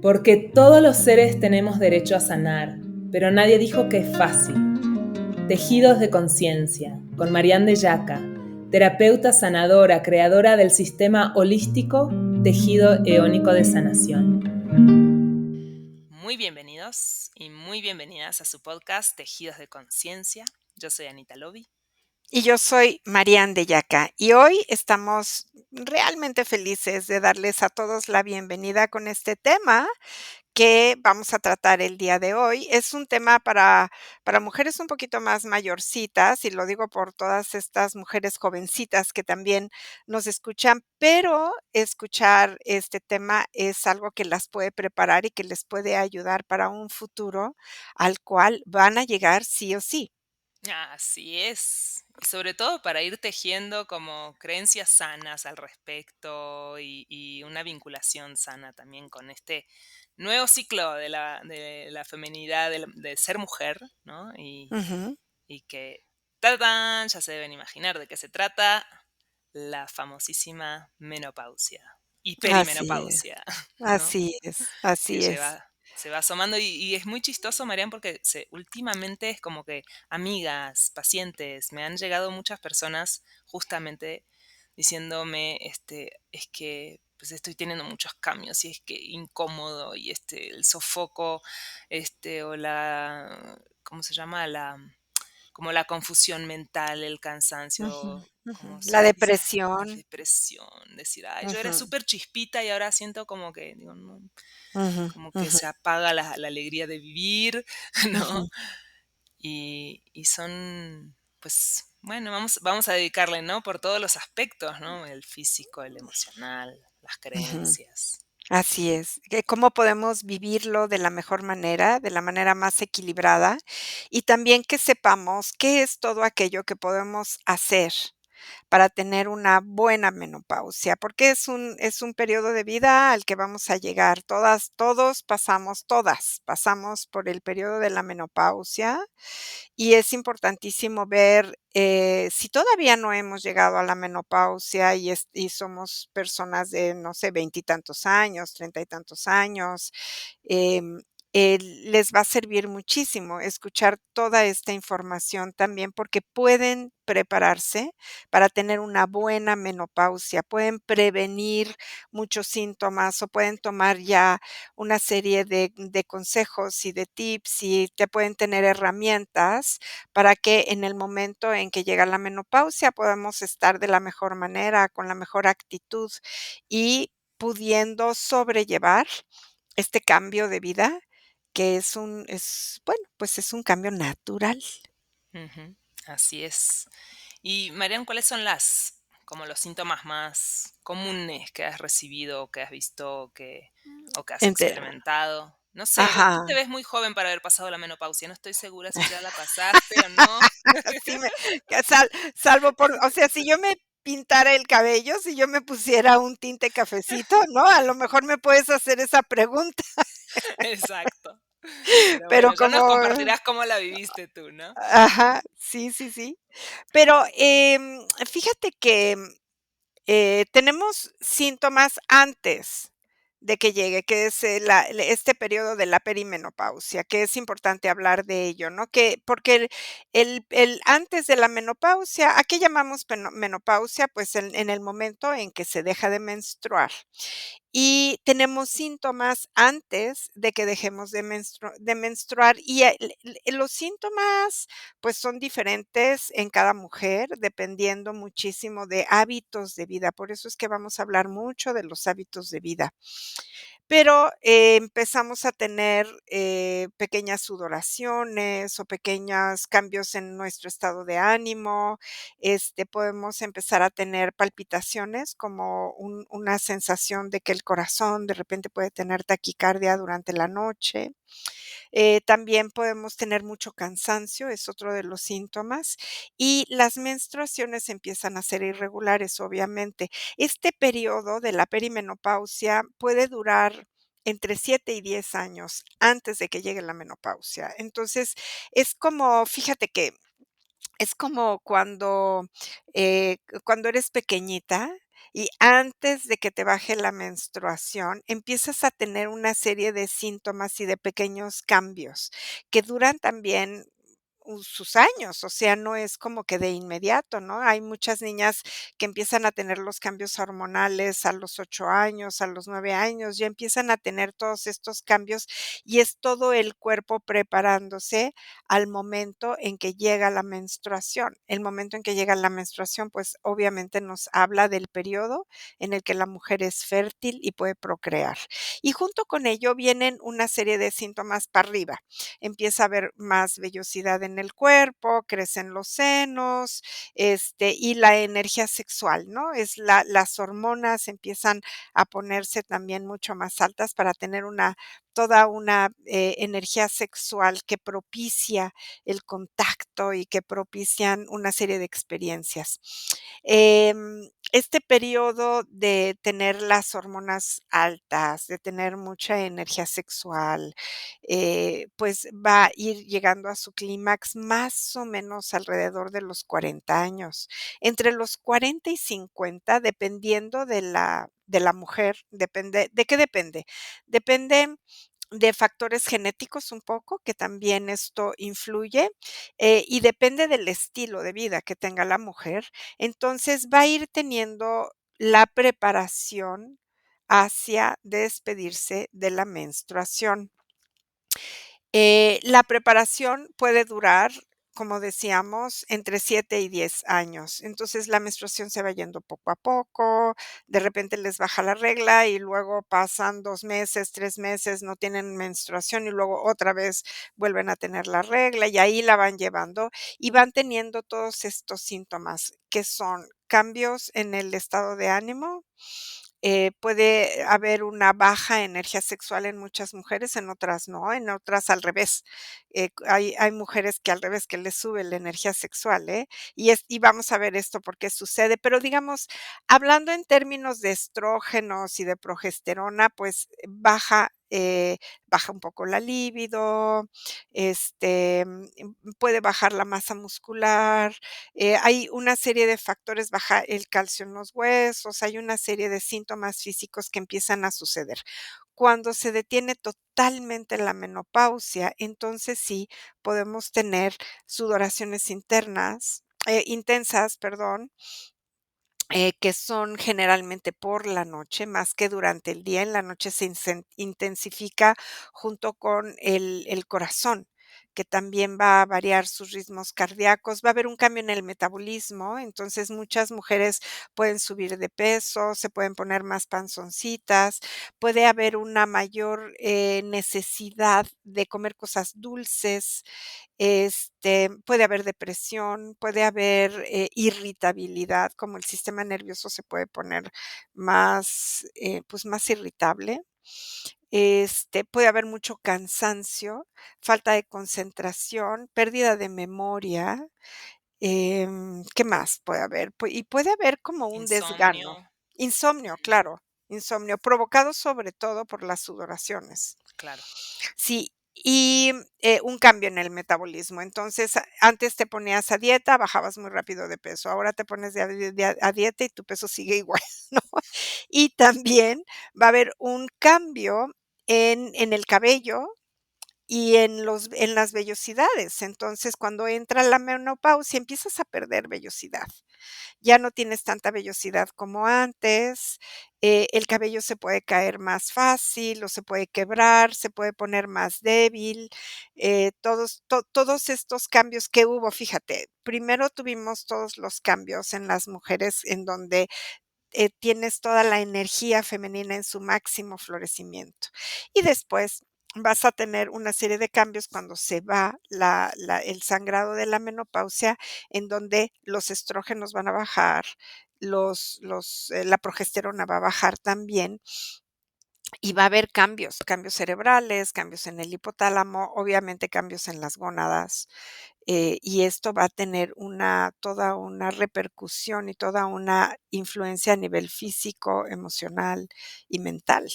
Porque todos los seres tenemos derecho a sanar, pero nadie dijo que es fácil. Tejidos de conciencia, con Marianne de Yaca, terapeuta sanadora, creadora del sistema holístico Tejido Eónico de Sanación. Muy bienvenidos y muy bienvenidas a su podcast Tejidos de Conciencia. Yo soy Anita Lobi. Y yo soy Marianne de Yaca y hoy estamos realmente felices de darles a todos la bienvenida con este tema que vamos a tratar el día de hoy. Es un tema para mujeres un poquito más mayorcitas, y lo digo por todas estas mujeres jovencitas que también nos escuchan, pero escuchar este tema es algo que las puede preparar y que les puede ayudar para un futuro al cual van a llegar sí o sí. Así es. Y sobre todo para ir tejiendo como creencias sanas al respecto y una vinculación sana también con este nuevo ciclo de la feminidad, de ser mujer, ¿no? Ujú. Y que, ¡tadán!, ya se deben imaginar de qué se trata, la famosísima menopausia y Así es, perimenopausia, ¿no? así es, Que así es. se va asomando y es muy chistoso, Marian, porque últimamente es como que amigas, pacientes, me han llegado muchas personas justamente diciéndome, es que pues estoy teniendo muchos cambios y es que incómodo y el sofoco, o ¿cómo se llama? Como la confusión mental, el Ujú, cansancio, ujú. como La se dice, la depresión. depresión, decir, ay, yo era Ujú, súper chispita y ahora siento como que, digo, no, ujú, como que ujú, se apaga la alegría de vivir, ¿no? ujú, Y son, pues, bueno, vamos a dedicarle, ¿no? Por todos los aspectos, ¿no? El físico, el emocional, las ujú. creencias. Así es, que cómo podemos vivirlo de la mejor manera, de la manera más equilibrada, y también que sepamos qué es todo aquello que podemos hacer para tener una buena menopausia, porque es un periodo de vida al que vamos a llegar. Todas pasamos por el periodo de la menopausia, y es importantísimo ver, si todavía no hemos llegado a la menopausia y somos personas de, no sé, veintitantos años, treinta y tantos años, em, les va a servir muchísimo escuchar toda esta información también, porque pueden prepararse para tener una buena menopausia, pueden prevenir muchos síntomas o pueden tomar ya una serie de consejos y de tips, y te pueden tener herramientas para que en el momento en que llega la menopausia podamos estar de la mejor manera, con la mejor actitud y pudiendo sobrellevar este cambio de vida, que bueno, pues es un cambio natural. Ujú, así es. Y Marian, ¿cuáles son como los síntomas más comunes que has recibido, o que has visto, o que has Ente experimentado? No sé, tú Ajá. te ves muy joven para haber pasado la menopausia. No estoy segura si ya la pasaste o no. Sí me que salvo o sea, si yo me pintara el cabello, si yo me pusiera un tinte cafecito, ¿no? A lo mejor me puedes hacer esa pregunta, Exacto. Pero pero bueno, ya nos como compartirás cómo la viviste tú, ¿no? ajá, sí, sí, sí. Pero, fíjate que tenemos síntomas antes de que llegue, que es, este periodo de la perimenopausia, que es importante hablar de ello, ¿no? Porque el antes de la menopausia, ¿a qué llamamos menopausia? Pues en el momento en que se deja de menstruar. Y tenemos síntomas antes de que dejemos de menstruar, y, los síntomas, pues, son diferentes en cada mujer, dependiendo muchísimo de hábitos de vida. Por eso es que vamos a hablar mucho de los hábitos de vida. Pero, empezamos a tener, pequeñas sudoraciones o pequeños cambios en nuestro estado de ánimo, podemos empezar a tener palpitaciones, como una sensación de que el corazón de repente puede tener taquicardia durante la noche. También podemos tener mucho cansancio, es otro de los síntomas, y las menstruaciones empiezan a ser irregulares, obviamente. Este periodo de la perimenopausia puede durar entre 7 y 10 años antes de que llegue la menopausia. Entonces, es como, fíjate que es como cuando eres pequeñita y antes de que te baje la menstruación, empiezas a tener una serie de síntomas y de pequeños cambios que duran también sus años, o sea, no es como que de inmediato, ¿no? Hay muchas niñas que empiezan a tener los cambios hormonales a los 8 años, a los 9 años, ya empiezan a tener todos estos cambios y es todo el cuerpo preparándose al momento en que llega la menstruación. El momento en que llega la menstruación, pues obviamente nos habla del periodo en el que la mujer es fértil y puede procrear. Y junto con ello vienen una serie de síntomas para arriba. Empieza a haber más vellosidad en el cuerpo, crecen los senos, y la energía sexual, ¿no? Es las hormonas empiezan a ponerse también mucho más altas para tener toda una, energía sexual que propicia el contacto y que propician una serie de experiencias. Este periodo de tener las hormonas altas, de tener mucha energía sexual, pues va a ir llegando a su clímax más o menos alrededor de los 40 años. Entre los 40 y 50, dependiendo de la mujer, depende ¿de qué depende? Depende de factores genéticos un poco, que también esto influye, y depende del estilo de vida que tenga la mujer. Entonces, va a ir teniendo la preparación hacia despedirse de la menstruación. La preparación puede durar, como decíamos, entre 7 y 10 años. Entonces, la menstruación se va yendo poco a poco, de repente les baja la regla y luego pasan 2 meses, 3 meses, no tienen menstruación y luego otra vez vuelven a tener la regla y ahí la van llevando y van teniendo todos estos síntomas que son cambios en el estado de ánimo, puede haber una baja energía sexual en muchas mujeres, en otras no, en otras al revés. Hay mujeres que al revés, que les sube la energía sexual, ¿eh? Y vamos a ver esto por qué sucede, pero digamos, hablando en términos de estrógenos y de progesterona, pues baja un poco la libido, puede bajar la masa muscular, hay una serie de factores, baja el calcio en los huesos, hay una serie de síntomas físicos que empiezan a suceder. Cuando se detiene totalmente la menopausia, entonces sí podemos tener sudoraciones intensas, perdón, que son generalmente por la noche, más que durante el día. En la noche se intensifica junto con el corazón, que también va a variar sus ritmos cardíacos. Va a haber un cambio en el metabolismo, entonces muchas mujeres pueden subir de peso, se pueden poner más panzoncitas, puede haber una mayor, necesidad de comer cosas dulces, puede haber depresión, puede haber, irritabilidad, como el sistema nervioso se puede poner más, pues, más irritable. Puede haber mucho cansancio, falta de concentración, pérdida de memoria, ¿qué más puede haber? Y puede haber como un Insomnio, desgano. Insomnio, claro, insomnio, provocado sobre todo por las sudoraciones. claro. Sí, y, un cambio en el metabolismo. Entonces, antes te ponías a dieta, bajabas muy rápido de peso, ahora te pones a dieta y tu peso sigue igual, ¿no? Y también va a haber un cambio en el cabello y en las vellosidades. Entonces, cuando entra la menopausia, empiezas a perder vellosidad. Ya no tienes tanta vellosidad como antes, el cabello se puede caer más fácil o se puede quebrar, se puede poner más débil, todos estos cambios que hubo, fíjate, primero tuvimos todos los cambios en las mujeres en donde tienes toda la energía femenina en su máximo florecimiento. Y después vas a tener una serie de cambios cuando se va el sangrado de la menopausia, en donde los estrógenos van a bajar, la progesterona va a bajar también, y va a haber cambios cerebrales, cambios en el hipotálamo, obviamente cambios en las gónadas, y esto va a tener toda una repercusión y toda una influencia a nivel físico, emocional y mental.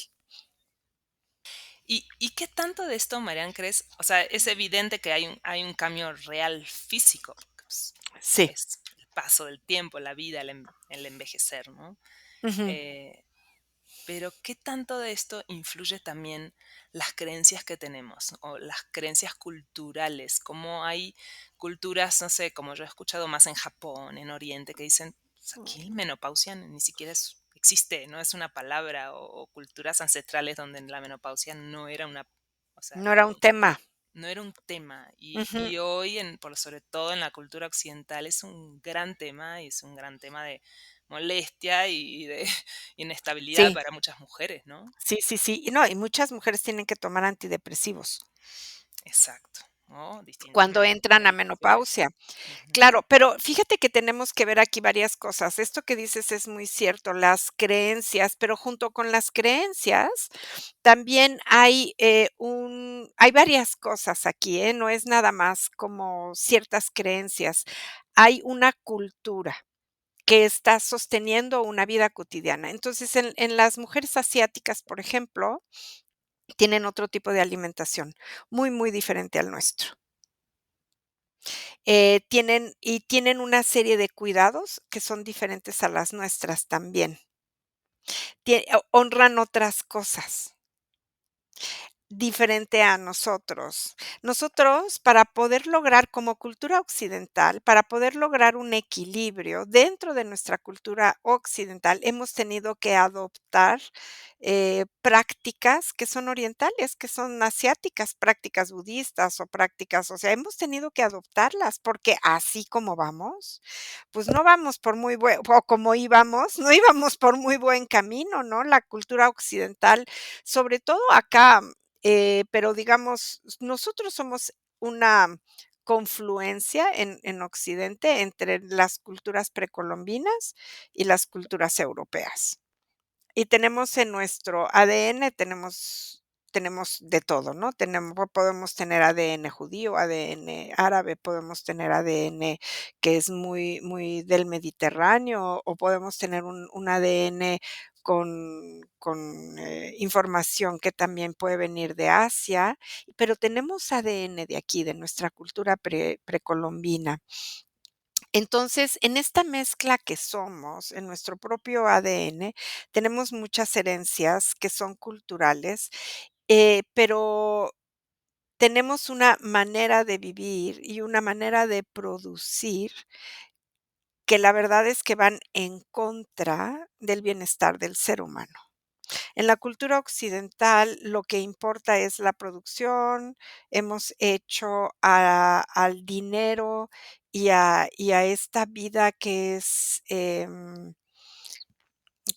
¿Y qué tanto de esto, Marian, crees? O sea, es evidente que hay un cambio real físico, porque, pues, Sí, es el paso del tiempo, la vida, el envejecer, ¿no? Ujú. Eh, pero ¿qué tanto de esto influye también las creencias que tenemos o las creencias culturales? Como hay culturas, no sé, como yo he escuchado más en Japón, en Oriente, que dicen, "Pues aquí el menopausia ni siquiera existe, no es una palabra", o culturas ancestrales donde la menopausia no era una, o sea, No era un tema. no era un tema. Y, Ujú. y hoy, sobre todo en la cultura occidental, es un gran tema y es un gran tema de molestia y de inestabilidad Sí, para muchas mujeres, ¿no? sí, sí, sí. Y no, y muchas mujeres tienen que tomar antidepresivos Exacto, ¿no? Distintos cuando entran a medicaciones. menopausia. Ujú. Claro, pero fíjate que tenemos que ver aquí varias cosas. Esto que dices es muy cierto, las creencias, pero junto con las creencias también hay varias cosas aquí, ¿eh? No es nada más como ciertas creencias. Hay una cultura que está sosteniendo una vida cotidiana. Entonces, en las mujeres asiáticas, por ejemplo, tienen otro tipo de alimentación, muy, muy diferente al nuestro. Tienen una serie de cuidados que son diferentes a las nuestras también. Honran otras cosas. Diferente a nosotros. Nosotros, para poder lograr como cultura occidental, para poder lograr un equilibrio dentro de nuestra cultura occidental, hemos tenido que adoptar, prácticas que son orientales, que son asiáticas, prácticas budistas o prácticas, o sea, hemos tenido que adoptarlas, porque así como vamos, pues no vamos por muy buen o como íbamos, no íbamos por muy buen camino, ¿no? La cultura occidental, sobre todo acá, pero digamos, nosotros somos una confluencia en Occidente entre las culturas precolombinas y las culturas europeas. Y tenemos en nuestro ADN, tenemos de todo, ¿no? Podemos tener ADN judío, ADN árabe, podemos tener ADN que es muy muy del Mediterráneo, o podemos tener un ADN con información que también puede venir de Asia, pero tenemos ADN de aquí, de nuestra cultura precolombina. Entonces, en esta mezcla que somos, en nuestro propio ADN, tenemos muchas herencias que son culturales, pero tenemos una manera de vivir y una manera de producir que la verdad es que van en contra del bienestar del ser humano. En la cultura occidental lo que importa es la producción, hemos hecho al dinero y a esta vida que es,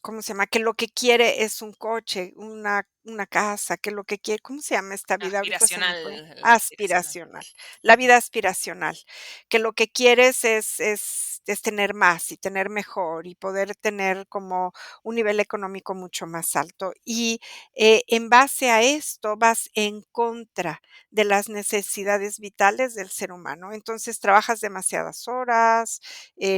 ¿cómo se llama? Que lo que quiere es un coche, una casa, que lo que quiere, ¿cómo se llama esta vida? Ahorita se me fue. Aspiracional, la aspiracional. Aspiracional, la vida aspiracional, que lo que quieres es tener más y tener mejor y poder tener como un nivel económico mucho más alto. Y, en base a esto vas en contra de las necesidades vitales del ser humano. Entonces, trabajas demasiadas horas,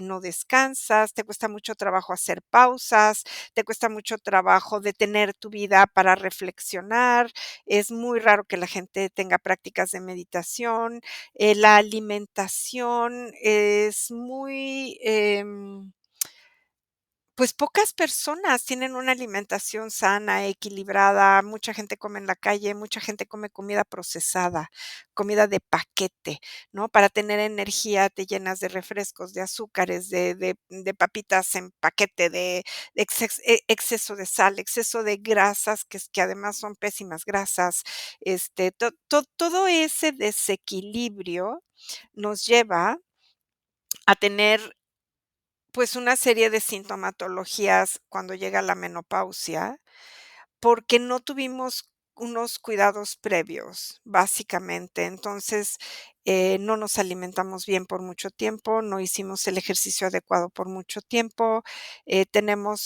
no descansas, te cuesta mucho trabajo hacer pausas, te cuesta mucho trabajo detener tu vida para reflexionar, es muy raro que la gente tenga prácticas de meditación, la alimentación es muy, pues pocas personas tienen una alimentación sana, equilibrada, mucha gente come en la calle, mucha gente come comida procesada, comida de paquete, ¿no? Para tener energía te llenas de refrescos, de azúcares, de papitas en paquete, de exceso de sal, exceso de grasas, que además son pésimas grasas. Todo ese desequilibrio nos lleva a tener pues una serie de sintomatologías cuando llega la menopausia, porque no tuvimos unos cuidados previos, básicamente. Entonces, no nos alimentamos bien por mucho tiempo, no hicimos el ejercicio adecuado por mucho tiempo,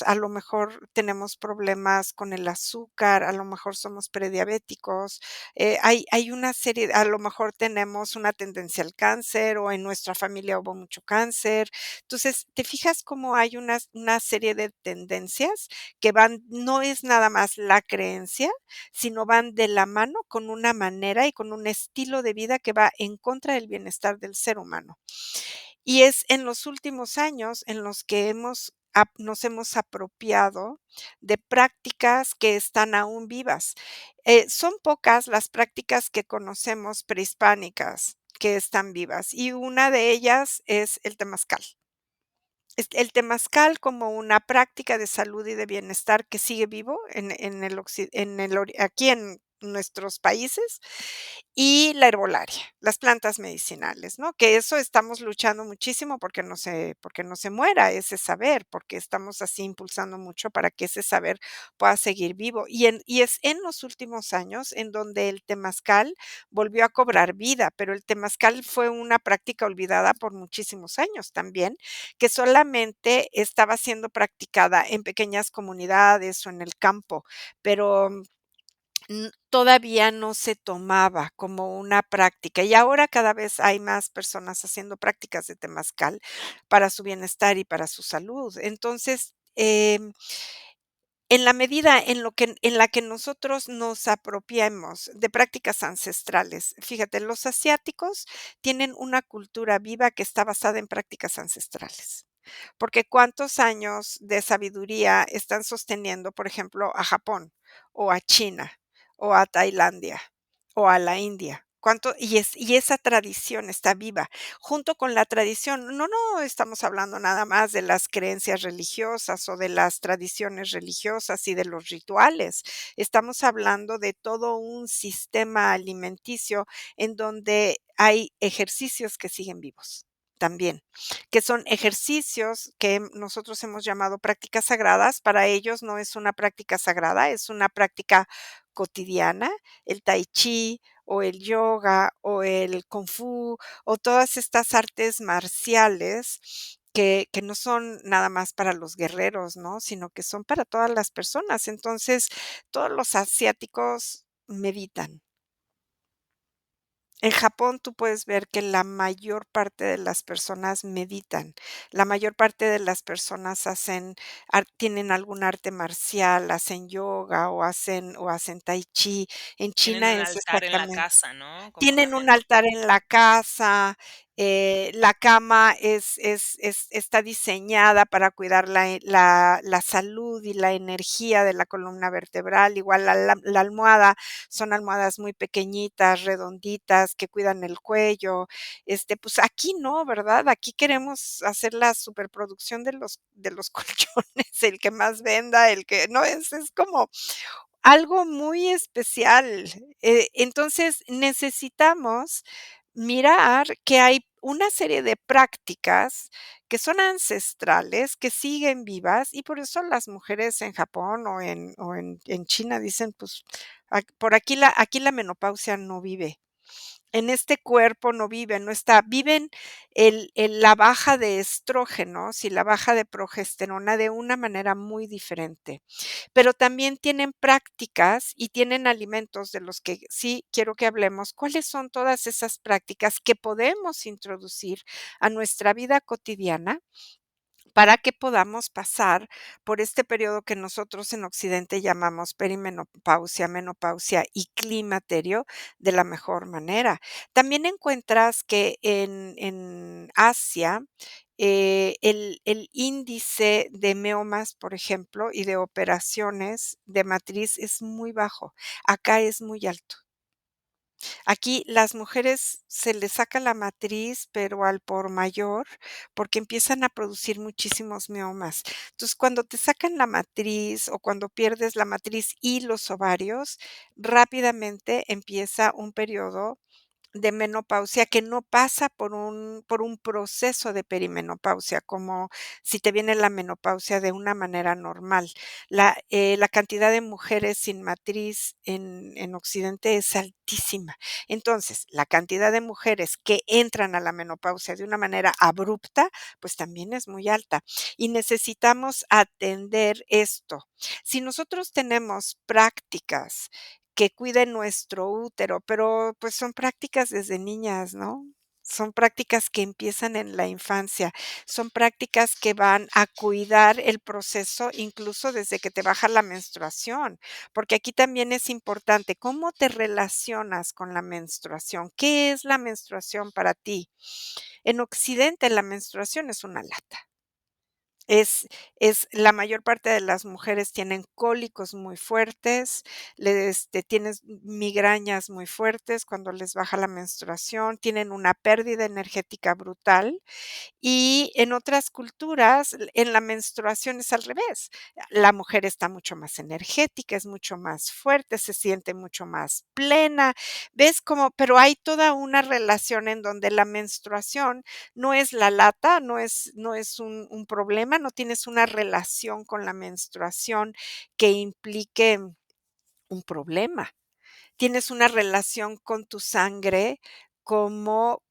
a lo mejor tenemos problemas con el azúcar, a lo mejor somos prediabéticos, hay una serie, a lo mejor tenemos una tendencia al cáncer o en nuestra familia hubo mucho cáncer. Entonces, ¿te fijas cómo hay una serie de tendencias que van, no es nada más la creencia, sino van de la mano con una manera y con un estilo de vida que va en contra del bienestar del ser humano? Y es en los últimos años en los que nos hemos apropiado de prácticas que están aún vivas. Son pocas las prácticas que conocemos prehispánicas que están vivas, y una de ellas es el temazcal. El temazcal como una práctica de salud y de bienestar que sigue vivo en el occi en el ori aquí en nuestros países, y la herbolaria, las plantas medicinales, ¿no? Que eso estamos luchando muchísimo porque no se muera ese saber, porque estamos así impulsando mucho para que ese saber pueda seguir vivo. Y es en los últimos años en donde el temazcal volvió a cobrar vida, pero el temazcal fue una práctica olvidada por muchísimos años también, que solamente estaba siendo practicada en pequeñas comunidades o en el campo, pero todavía no se tomaba como una práctica, y ahora cada vez hay más personas haciendo prácticas de temazcal para su bienestar y para su salud. Entonces, en la medida en la que nosotros nos apropiemos de prácticas ancestrales, fíjate, los asiáticos tienen una cultura viva que está basada en prácticas ancestrales. Porque cuántos años de sabiduría están sosteniendo, por ejemplo, a Japón, o a China, o a Tailandia, o a la India. ¿Cuánto? Y esa tradición está viva, junto con la tradición. No estamos hablando nada más de las creencias religiosas o de las tradiciones religiosas y de los rituales. Estamos hablando de todo un sistema alimenticio en donde hay ejercicios que siguen vivos también, que son ejercicios que nosotros hemos llamado prácticas sagradas. Para ellos no es una práctica sagrada, es una práctica cotidiana, el tai chi o el yoga o el kung fu o todas estas artes marciales que no son nada más para los guerreros, ¿no? Sino que son para todas las personas. Entonces, todos los asiáticos meditan. En Japón tú puedes ver que la mayor parte de las personas meditan, la mayor parte de las personas tienen algún arte marcial, hacen yoga o hacen tai chi. En Tienen China un es altar en la exactamente. casa, ¿no? Como Tienen un también. altar en la casa, la cama está diseñada para cuidar la salud y la energía de la columna vertebral, igual la almohada, son almohadas muy pequeñitas, redonditas, que cuidan el cuello. Pues aquí no, ¿verdad? Aquí queremos hacer la superproducción de los colchones, el que más venda, el que no, es como algo muy especial. Entonces, necesitamos mirar que hay una serie de prácticas que son ancestrales, que siguen vivas, y por eso las mujeres en Japón o en China dicen, pues, por aquí la menopausia no vive. En este cuerpo no viven, no está, viven la baja de estrógenos y la baja de progesterona de una manera muy diferente. Pero también tienen prácticas y tienen alimentos de los que sí quiero que hablemos. ¿Cuáles son todas esas prácticas que podemos introducir a nuestra vida cotidiana para que podamos pasar por este periodo que nosotros en Occidente llamamos perimenopausia, menopausia y climaterio de la mejor manera? También encuentras que en Asia, el índice de miomas, por ejemplo, y de operaciones de matriz es muy bajo. Acá es muy alto. Aquí las mujeres se les saca la matriz, pero al por mayor, porque empiezan a producir muchísimos miomas. Entonces, cuando te sacan la matriz o cuando pierdes la matriz y los ovarios, rápidamente empieza un periodo de menopausia que no pasa por un proceso de perimenopausia, como si te viene la menopausia de una manera normal. La cantidad de mujeres sin matriz en Occidente es altísima. Entonces, la cantidad de mujeres que entran a la menopausia de una manera abrupta, pues también es muy alta, y necesitamos atender esto. Si nosotros tenemos prácticas que cuiden nuestro útero, pero, pues, son prácticas desde niñas, ¿no? Son prácticas que empiezan en la infancia, son prácticas que van a cuidar el proceso incluso desde que te baja la menstruación, porque aquí también es importante, ¿cómo te relacionas con la menstruación? ¿Qué es la menstruación para ti? En Occidente, la menstruación es una lata. Es la mayor parte de las mujeres tienen cólicos muy fuertes, tienes migrañas muy fuertes cuando les baja la menstruación, tienen una pérdida energética brutal. Y en otras culturas, en la menstruación es al revés. La mujer está mucho más energética, es mucho más fuerte, se siente mucho más plena. ¿Ves cómo? Pero hay toda una relación en donde la menstruación no es la lata, no es un problema, no tienes una relación con la menstruación que implique un problema. Tienes una relación con tu sangre como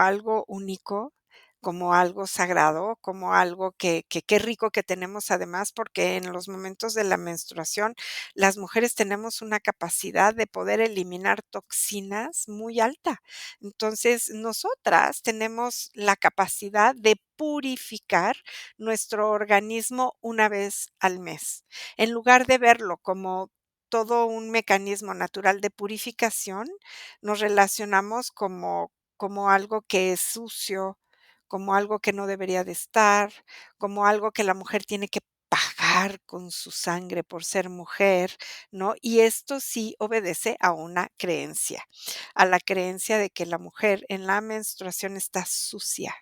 algo único, como algo sagrado, como algo que qué rico que tenemos además, porque en los momentos de la menstruación, las mujeres tenemos una capacidad de poder eliminar toxinas muy alta. Entonces, nosotras tenemos la capacidad de purificar nuestro organismo una vez al mes. En lugar de verlo como todo un mecanismo natural de purificación, nos relacionamos como algo que es sucio, como algo que no debería de estar, como algo que la mujer tiene que pagar con su sangre por ser mujer, ¿no? Y esto sí obedece a una creencia, a la creencia de que la mujer en la menstruación está sucia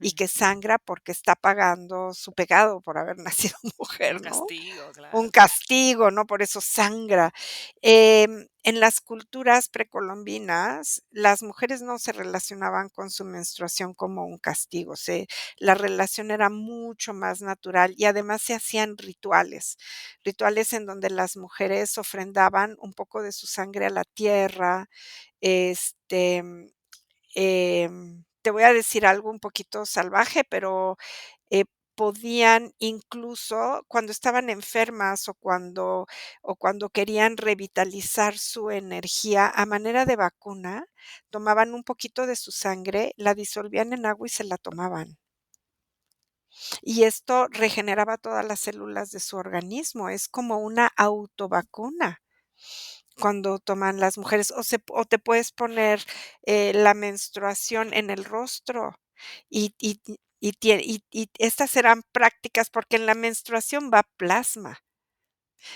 y que Ujú. sangra porque está pagando su pecado por haber nacido Un mujer, ¿no? castigo, Un claro. castigo, ¿no? Por eso sangra. En las culturas precolombinas, las mujeres no se relacionaban con su menstruación como un castigo, la relación era mucho más natural y además se hacían rituales, rituales en donde las mujeres ofrendaban un poco de su sangre a la tierra, este, te voy a decir algo un poquito salvaje, pero, eh, podían incluso, cuando estaban enfermas o cuando querían revitalizar su energía, a manera de vacuna, tomaban un poquito de su sangre, la disolvían en agua y se la tomaban. Y esto regeneraba todas las células de su organismo, es como una autovacuna. Cuando toman las mujeres, o te puedes poner, la menstruación en el rostro, y estas serán prácticas, porque en la menstruación va plasma.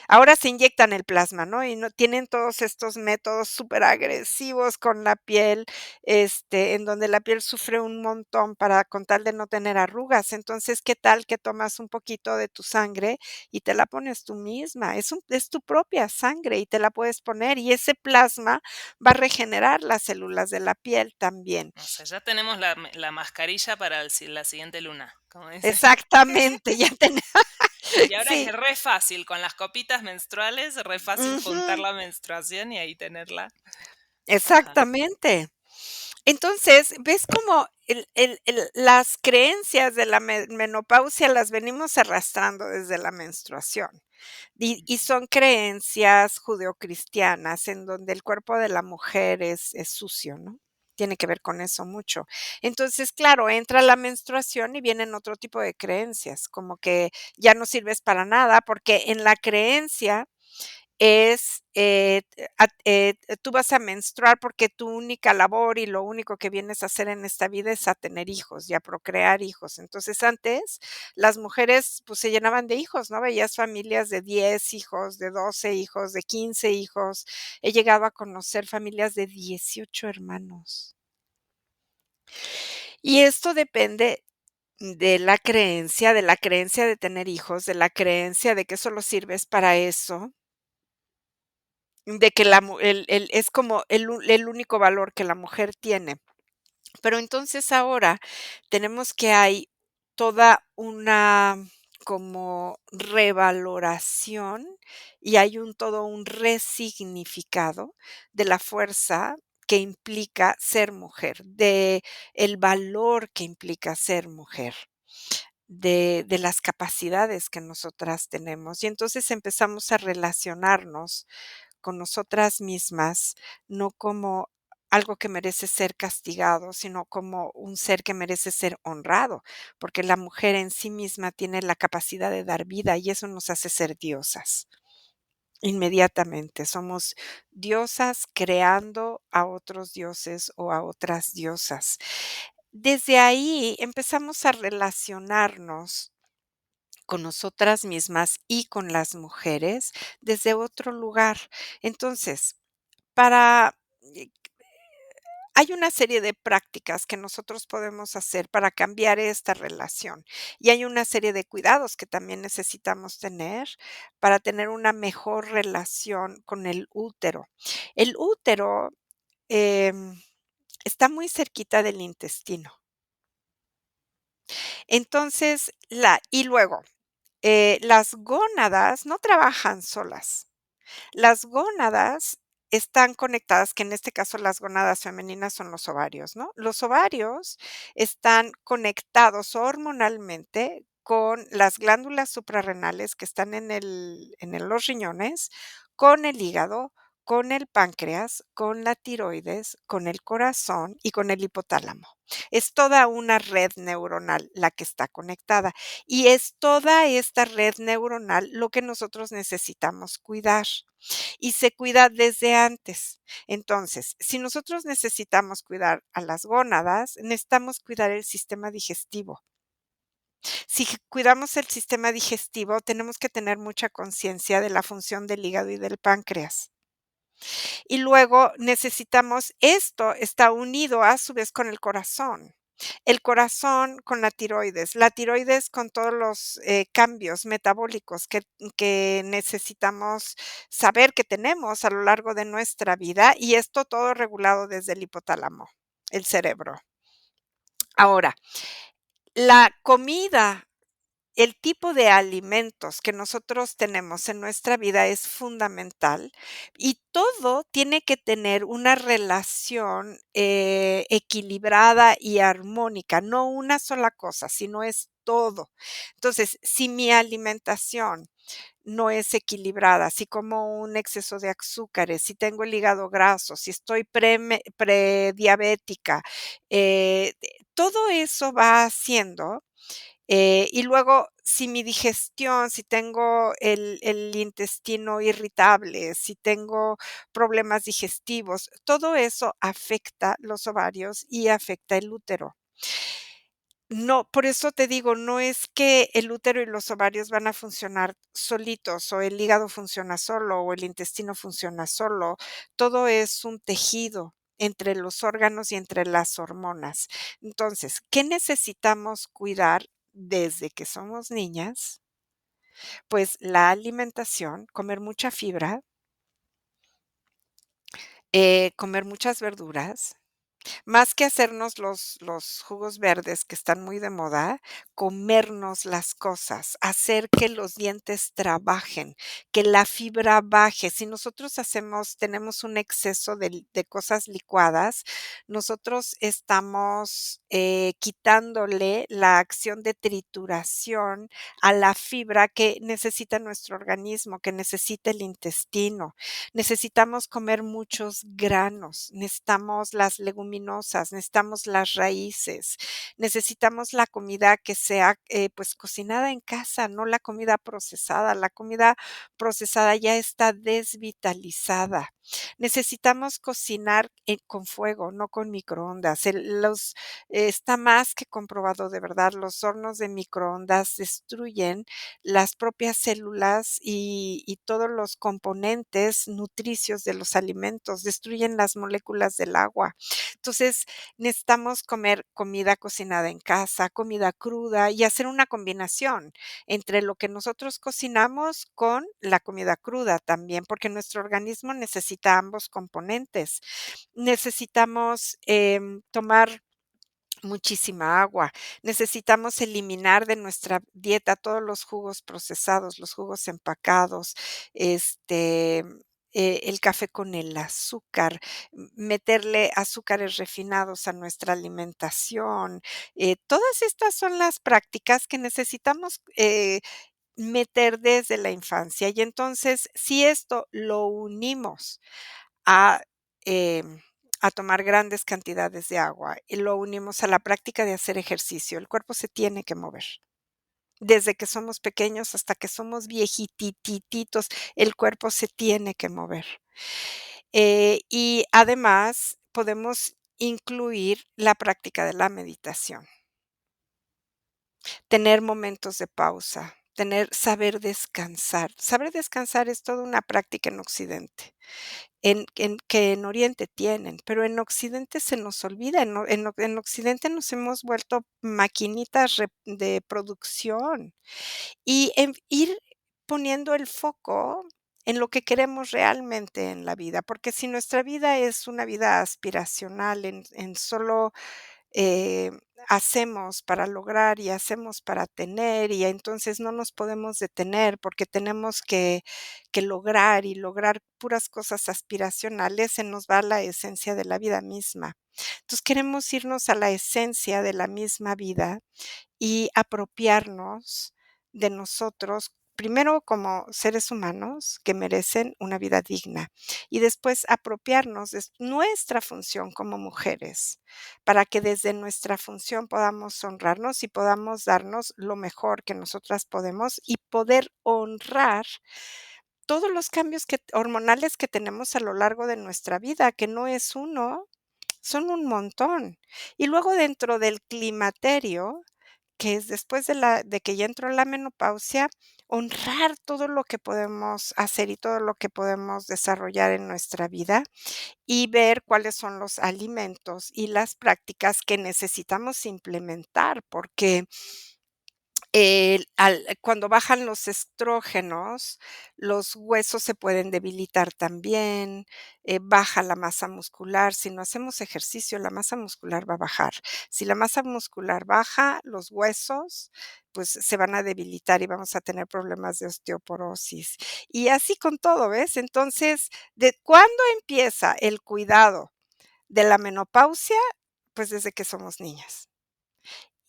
Ahora se inyectan el plasma, ¿no? Y no tienen todos estos métodos superagresivos con la piel, en donde la piel sufre un montón para con tal de no tener arrugas. Entonces, ¿qué tal que tomas un poquito de tu sangre y te la pones tú misma? Es tu propia sangre y te la puedes poner, y ese plasma va a regenerar las células de la piel también. O sea, ya tenemos la mascarilla para la siguiente luna, como dice. Exactamente, ya tenemos. Y ahora es Sí, re fácil, con las copitas menstruales, re fácil juntar ujú, la menstruación y ahí tenerla. Ajá. exactamente. Entonces, ¿ves cómo las creencias de la menopausia las venimos arrastrando desde la menstruación? Y Ujú. son creencias judeocristianas en donde el cuerpo de la mujer es sucio, ¿no? Tiene que ver con eso mucho. Entonces, claro, entra la menstruación y vienen otro tipo de creencias, como que ya no sirves para nada, porque en la creencia es, tú vas a menstruar porque tu única labor y lo único que vienes a hacer en esta vida es a tener hijos y a procrear hijos. Entonces, antes las mujeres, pues, se llenaban de hijos, ¿no? Veías familias de 10 hijos, de 12 hijos, de 15 hijos. He llegado a conocer familias de 18 hermanos. Y esto depende de la creencia de tener hijos, de la creencia de que solo sirves para eso. De que la mu el es como el único valor que la mujer tiene. Pero entonces ahora tenemos que hay toda una como revaloración y hay todo un resignificado de la fuerza que implica ser mujer, de el valor que implica ser mujer, de las capacidades que nosotras tenemos. Y entonces empezamos a relacionarnos con nosotras mismas, no como algo que merece ser castigado, sino como un ser que merece ser honrado, porque la mujer en sí misma tiene la capacidad de dar vida y eso nos hace ser diosas. Inmediatamente, somos diosas creando a otros dioses o a otras diosas. Desde ahí empezamos a relacionarnos con nosotras mismas y con las mujeres desde otro lugar. Entonces, para eh, hay una serie de prácticas que nosotros podemos hacer para cambiar esta relación y hay una serie de cuidados que también necesitamos tener para tener una mejor relación con el útero. El útero em, está muy cerquita del intestino. Entonces, y luego, las gónadas no trabajan solas. Las gónadas están conectadas, que en este caso las gónadas femeninas son los ovarios, ¿no? Los ovarios están conectados hormonalmente con las glándulas suprarrenales que están en los riñones, con el hígado, con el páncreas, con la tiroides, con el corazón y con el hipotálamo. Es toda una red neuronal la que está conectada y es toda esta red neuronal lo que nosotros necesitamos cuidar y se cuida desde antes. Entonces, si nosotros necesitamos cuidar a las gónadas, necesitamos cuidar el sistema digestivo. Si cuidamos el sistema digestivo, tenemos que tener mucha conciencia de la función del hígado y del páncreas. Y luego necesitamos, esto está unido a su vez con el corazón. El corazón con la tiroides con todos los cambios metabólicos que necesitamos saber que tenemos a lo largo de nuestra vida y esto todo regulado desde el hipotálamo, el cerebro. Ahora, la comida, el tipo de alimentos que nosotros tenemos en nuestra vida es fundamental y todo tiene que tener una relación equilibrada y armónica, no una sola cosa, sino es todo. Entonces, si mi alimentación no es equilibrada, si como un exceso de azúcares, si tengo el hígado graso, si estoy prediabética, todo eso va haciendo y luego, si mi digestión, si tengo el intestino irritable, si tengo problemas digestivos, todo eso afecta los ovarios y afecta el útero. No, por eso te digo, no es que el útero y los ovarios van a funcionar solitos, o el hígado funciona solo, o el intestino funciona solo. Todo es un tejido entre los órganos y entre las hormonas. Entonces, ¿qué necesitamos cuidar desde que somos niñas? Pues la alimentación, comer mucha fibra, comer muchas verduras. Más que hacernos los jugos verdes que están muy de moda, comernos las cosas, hacer que los dientes trabajen, que la fibra baje. Si nosotros tenemos un exceso de cosas licuadas, nosotros estamos, quitándole la acción de trituración a la fibra que necesita nuestro organismo, que necesita el intestino. Necesitamos comer muchos granos, necesitamos las leguminosas, necesitamos las raíces, necesitamos la comida que sea, pues, cocinada en casa, no la comida procesada. La comida procesada ya está desvitalizada. Necesitamos cocinar, con fuego, no con microondas. Está más que comprobado, de verdad, los hornos de microondas destruyen las propias células y todos los componentes nutricios de los alimentos, destruyen las moléculas del agua. Entonces, necesitamos comer comida cocinada en casa, comida cruda y hacer una combinación entre lo que nosotros cocinamos con la comida cruda también, porque nuestro organismo necesita ambos componentes. Necesitamos, tomar muchísima agua. Necesitamos eliminar de nuestra dieta todos los jugos procesados, los jugos empacados, este, el café con el azúcar, meterle azúcares refinados a nuestra alimentación. Todas estas son las prácticas que necesitamos, meter desde la infancia. Y entonces, si esto lo unimos a, em, a tomar grandes cantidades de agua y lo unimos a la práctica de hacer ejercicio. El cuerpo se tiene que mover. Desde que somos pequeños hasta que somos viejititititos, el cuerpo se tiene que mover. Y además podemos incluir la práctica de la meditación, tener momentos de pausa, saber descansar. Saber descansar es toda una práctica en Occidente. Que en Oriente tienen, pero en Occidente se nos olvida, en Occidente nos hemos vuelto maquinitas de producción y en ir poniendo el foco en lo que queremos realmente en la vida, porque si nuestra vida es una vida aspiracional, en solo eh, hacemos para lograr y hacemos para tener y entonces no nos podemos detener porque tenemos que lograr y lograr puras cosas aspiracionales, se nos va la esencia de la vida misma. Entonces queremos irnos a la esencia de la misma vida y apropiarnos de nosotros, primero como seres humanos que merecen una vida digna y después apropiarnos de nuestra función como mujeres, para que desde nuestra función podamos honrarnos y podamos darnos lo mejor que nosotras podemos y poder honrar todos los cambios hormonales que tenemos a lo largo de nuestra vida, que no es uno, son un montón. Y luego dentro del climaterio, que es después de que ya entró la menopausia, honrar todo lo que podemos hacer y todo lo que podemos desarrollar en nuestra vida y ver cuáles son los alimentos y las prácticas que necesitamos implementar, porque cuando bajan los estrógenos, los huesos se pueden debilitar también, baja la masa muscular. Si no hacemos ejercicio, la masa muscular va a bajar. Si la masa muscular baja, los huesos, pues, se van a debilitar y vamos a tener problemas de osteoporosis. Y así con todo, ¿ves? Entonces, ¿de cuándo empieza el cuidado de la menopausia? Pues, desde que somos niñas.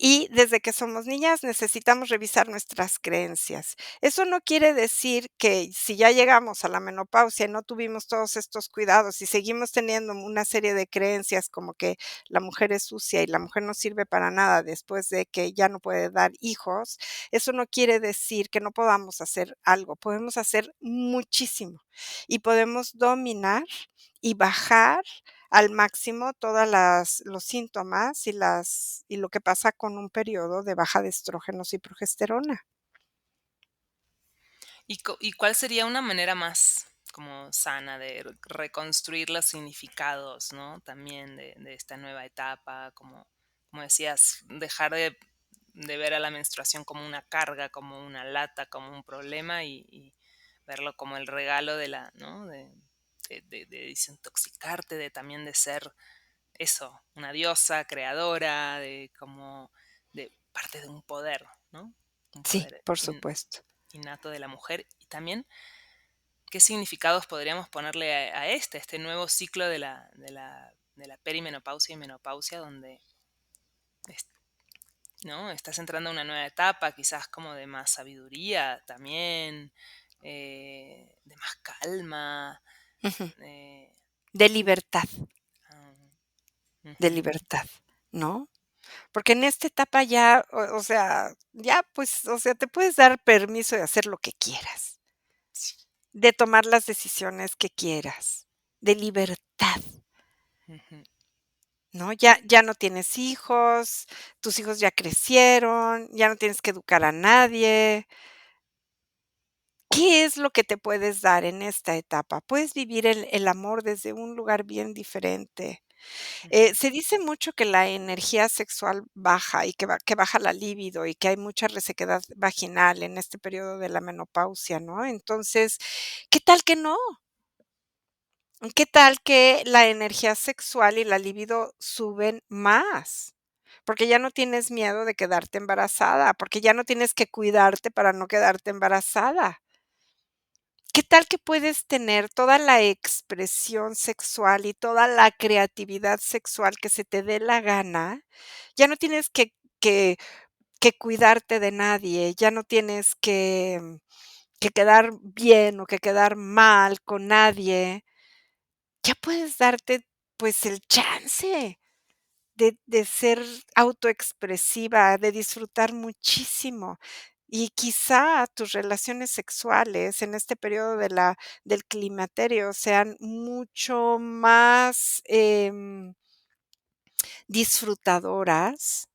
Y desde que somos niñas necesitamos revisar nuestras creencias. Eso no quiere decir que si ya llegamos a la menopausia y no tuvimos todos estos cuidados y seguimos teniendo una serie de creencias como que la mujer es sucia y la mujer no sirve para nada después de que ya no puede dar hijos, eso no quiere decir que no podamos hacer algo. Podemos hacer muchísimo y podemos dominar y bajar al máximo todas las los síntomas y lo que pasa con un periodo de baja de estrógenos y progesterona. ¿Y cuál sería una manera más como sana de reconstruir los significados, ¿no? También de esta nueva etapa, como decías, dejar de ver a la menstruación como una carga, como una lata, como un problema y verlo como el regalo de la, ¿no? De desintoxicarte, de también de ser eso, una diosa creadora, de parte de un poder, ¿no? Un Sí, poder por supuesto. innato de la mujer. Y también, ¿qué significados podríamos ponerle a este nuevo ciclo de la perimenopausia y menopausia, donde es- ¿no? Estás entrando a una nueva etapa, quizás como de más sabiduría también, de más calma. Ujú. eh, De libertad, ah, de ujú, libertad, ¿no? Porque en esta etapa ya, o sea, ya, pues, o sea, te puedes dar permiso de hacer lo que quieras, sí, de tomar las decisiones que quieras, de libertad. ujú, ¿No? Ya no tienes hijos, tus hijos ya crecieron, ya no tienes que educar a nadie. ¿Qué es lo que te puedes dar en esta etapa? Puedes vivir el amor desde un lugar bien diferente. ujú, Se dice mucho que la energía sexual baja y que baja la libido y que hay mucha resequedad vaginal en este periodo de la menopausia, ¿no? Entonces, ¿qué tal que no? ¿Qué tal que la energía sexual y la libido suben más? Porque ya no tienes miedo de quedarte embarazada, porque ya no tienes que cuidarte para no quedarte embarazada. ¿Qué tal que puedes tener toda la expresión sexual y toda la creatividad sexual que se te dé la gana? Ya no tienes que que cuidarte de nadie, ya no tienes que quedar bien o que quedar mal con nadie. Ya puedes darte pues, el chance de ser autoexpresiva, de disfrutar muchísimo. Y quizá tus relaciones sexuales en este periodo del climaterio sean mucho más, disfrutadoras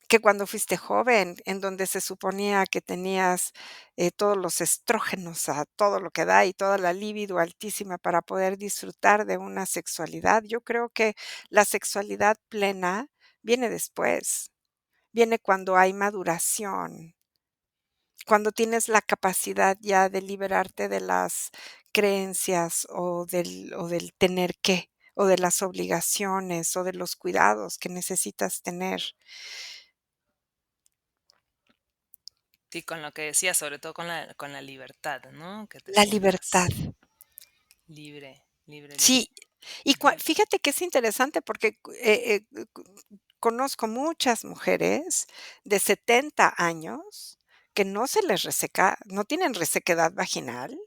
que cuando fuiste joven, en donde se suponía que tenías, todos los estrógenos a todo lo que da y toda la libido altísima para poder disfrutar de una sexualidad. Yo creo que la sexualidad plena viene después, viene cuando hay maduración, cuando tienes la capacidad ya de liberarte de las creencias o del tener que, o de las obligaciones, o de los cuidados que necesitas tener. Sí, con lo que decía, sobre todo con la libertad, ¿no? Que te La libertad. sientas libre, libre, libre. Sí, y Ujú, fíjate que es interesante porque, conozco muchas mujeres de 70 años que no se les reseca, no tienen resequedad vaginal,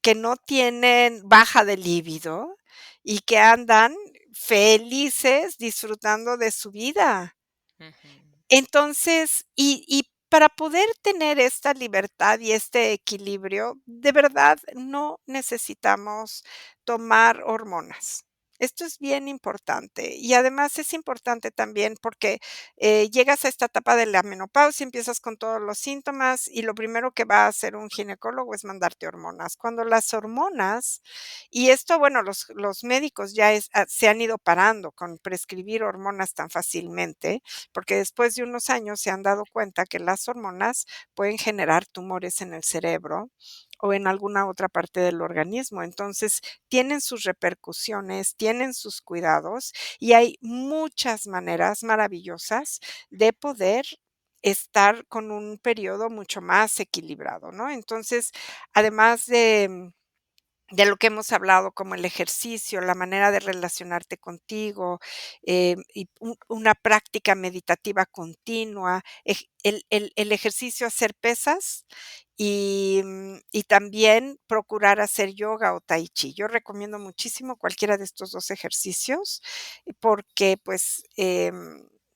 que no tienen baja de líbido y que andan felices disfrutando de su vida. ujú. Entonces, y para poder tener esta libertad y este equilibrio, de verdad no necesitamos tomar hormonas. Esto es bien importante y además es importante también porque, llegas a esta etapa de la menopausia, empiezas con todos los síntomas y lo primero que va a hacer un ginecólogo es mandarte hormonas. Cuando las hormonas y esto, bueno, los médicos ya se han ido parando con prescribir hormonas tan fácilmente, porque después de unos años se han dado cuenta que las hormonas pueden generar tumores en el cerebro o en alguna otra parte del organismo. Entonces, tienen sus repercusiones, tienen sus cuidados y hay muchas maneras maravillosas de poder estar con un periodo mucho más equilibrado, ¿no? Entonces, además de lo que hemos hablado, como el ejercicio, la manera de relacionarte contigo, y una práctica meditativa continua, el ejercicio, hacer pesas y también procurar hacer yoga o tai chi. Yo recomiendo muchísimo cualquiera de estos 2 ejercicios, porque, pues,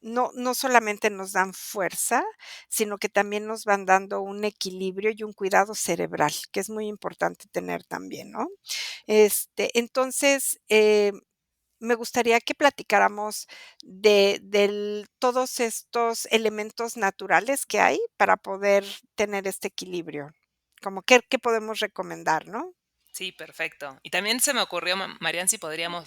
no solamente nos dan fuerza, sino que también nos van dando un equilibrio y un cuidado cerebral, que es muy importante tener también, ¿no? Entonces, me gustaría que platicáramos de todos estos elementos naturales que hay para poder tener este equilibrio, como qué podemos recomendar, ¿no? Sí, perfecto. Y también se me ocurrió, Marian, si podríamos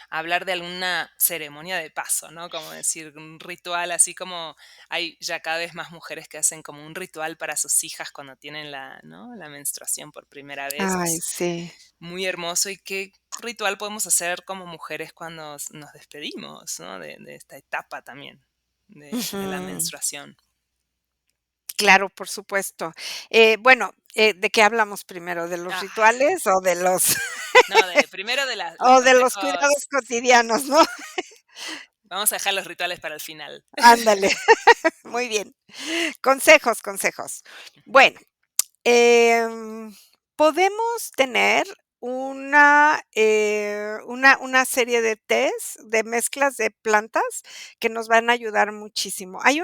hablar de alguna ceremonia de paso, ¿no? Como decir, un ritual, así como hay ya cada vez más mujeres que hacen como un ritual para sus hijas cuando tienen la, ¿no? La menstruación por primera vez. Ay, Es sí. muy hermoso. ¿Y qué ritual podemos hacer como mujeres cuando nos despedimos, ¿no? De esta etapa también de la Ujú. menstruación? Claro, por supuesto. Bueno, ¿de qué hablamos primero? ¿De los Ah, rituales o de los no, primero de los o de los cuidados consejos. cotidianos, no? Vamos a dejar los rituales para el final. Ándale, muy bien. Consejos, consejos. Bueno, Em, podemos tener una serie de tés, de mezclas de plantas que nos van a ayudar muchísimo. Hay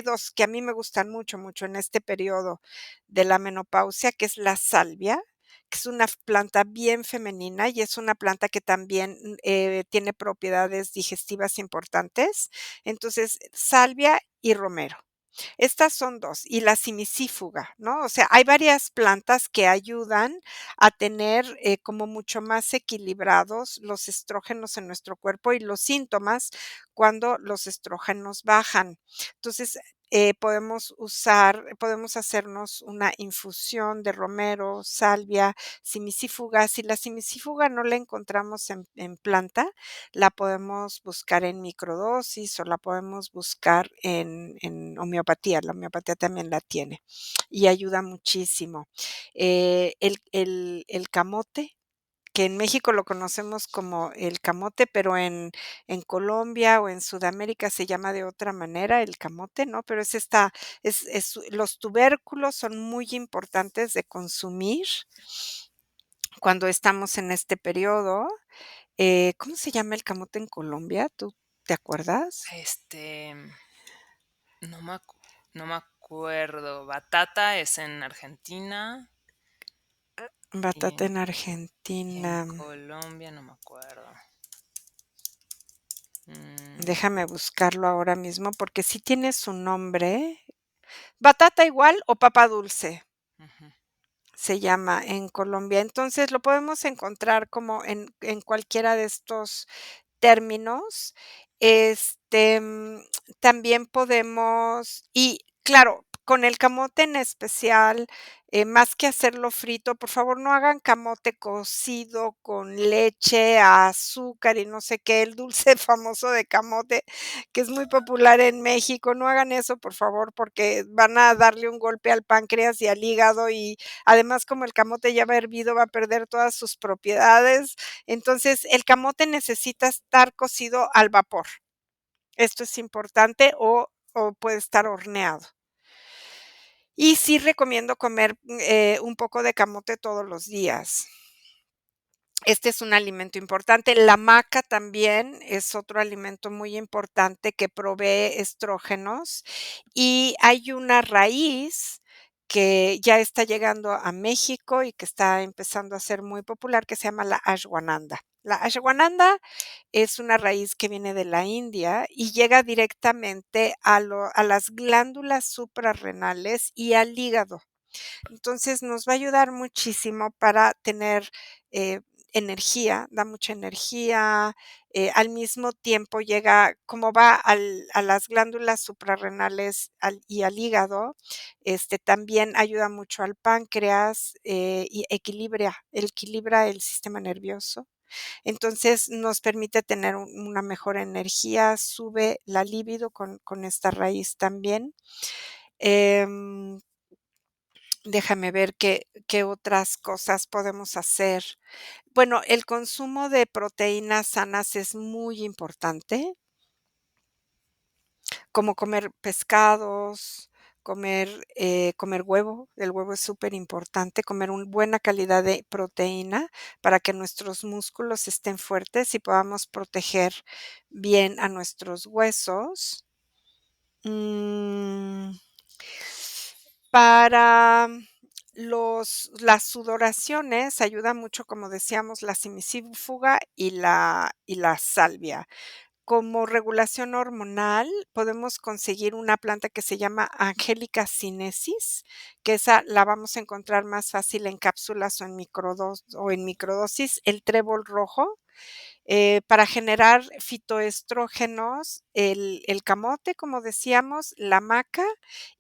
2 que a mí me gustan mucho, mucho en este periodo de la menopausia, que es la salvia, que es una planta bien femenina y es una planta que también, tiene propiedades digestivas importantes. Entonces, salvia y romero. Estas son 2 y la cimicífuga, ¿no? O sea, hay varias plantas que ayudan a tener, como mucho más equilibrados los estrógenos en nuestro cuerpo y los síntomas cuando los estrógenos bajan. Entonces, podemos hacernos una infusión de romero, salvia, cimicífuga. Si la cimicífuga no la encontramos en planta, la podemos buscar en microdosis o la podemos buscar en homeopatía. La homeopatía también la tiene y ayuda muchísimo. El camote, que en México lo conocemos como el camote, pero en Colombia o en Sudamérica se llama de otra manera el camote, ¿no? Pero los tubérculos son muy importantes de consumir cuando estamos en este periodo. ¿Cómo se llama el camote en Colombia? ¿Tú te acuerdas? Este, no me acu no me acuerdo. Batata es en Argentina Batata y en y en Argentina. Colombia no me acuerdo. Mm, Déjame buscarlo ahora mismo porque sí tiene su nombre. Batata igual o papa dulce ujú, se llama en Colombia. Entonces, lo podemos encontrar como en cualquiera de estos términos. Este, también podemos y claro, con el camote en especial, más que hacerlo frito, por favor, no hagan camote cocido con leche, azúcar y no sé qué, el dulce famoso de camote, que es muy popular en México. No hagan eso, por favor, porque van a darle un golpe al páncreas y al hígado, y además, como el camote ya va hervido, va a perder todas sus propiedades. Entonces, el camote necesita estar cocido al vapor. Esto es importante o puede estar horneado. Y sí recomiendo comer, un poco de camote todos los días. Este es un alimento importante. La maca también es otro alimento muy importante que provee estrógenos, y hay una raíz que ya está llegando a México y que está empezando a ser muy popular, que se llama la ashwagandha. La ashwagandha es una raíz que viene de la India y llega directamente a las glándulas suprarrenales y al hígado. Entonces, nos va a ayudar muchísimo para tener, eh, energía, da mucha energía, al mismo tiempo llega como va a las glándulas suprarrenales y al hígado, también ayuda mucho al páncreas, y equilibra el sistema nervioso. Entonces, nos permite tener una mejor energía, sube la libido con esta raíz también. Em Déjame ver qué otras cosas podemos hacer. Bueno, el consumo de proteínas sanas es muy importante, como comer pescados, comer huevo. El huevo es súper importante, comer una buena calidad de proteína para que nuestros músculos estén fuertes y podamos proteger bien a nuestros huesos. Mm. Para las sudoraciones ayuda mucho, como decíamos, la simicífuga y la salvia. Como regulación hormonal, podemos conseguir una planta que se llama Angelica sinensis, que esa la vamos a encontrar más fácil en cápsulas o en microdosis, el trébol rojo. Para generar fitoestrógenos, el camote, como decíamos, la maca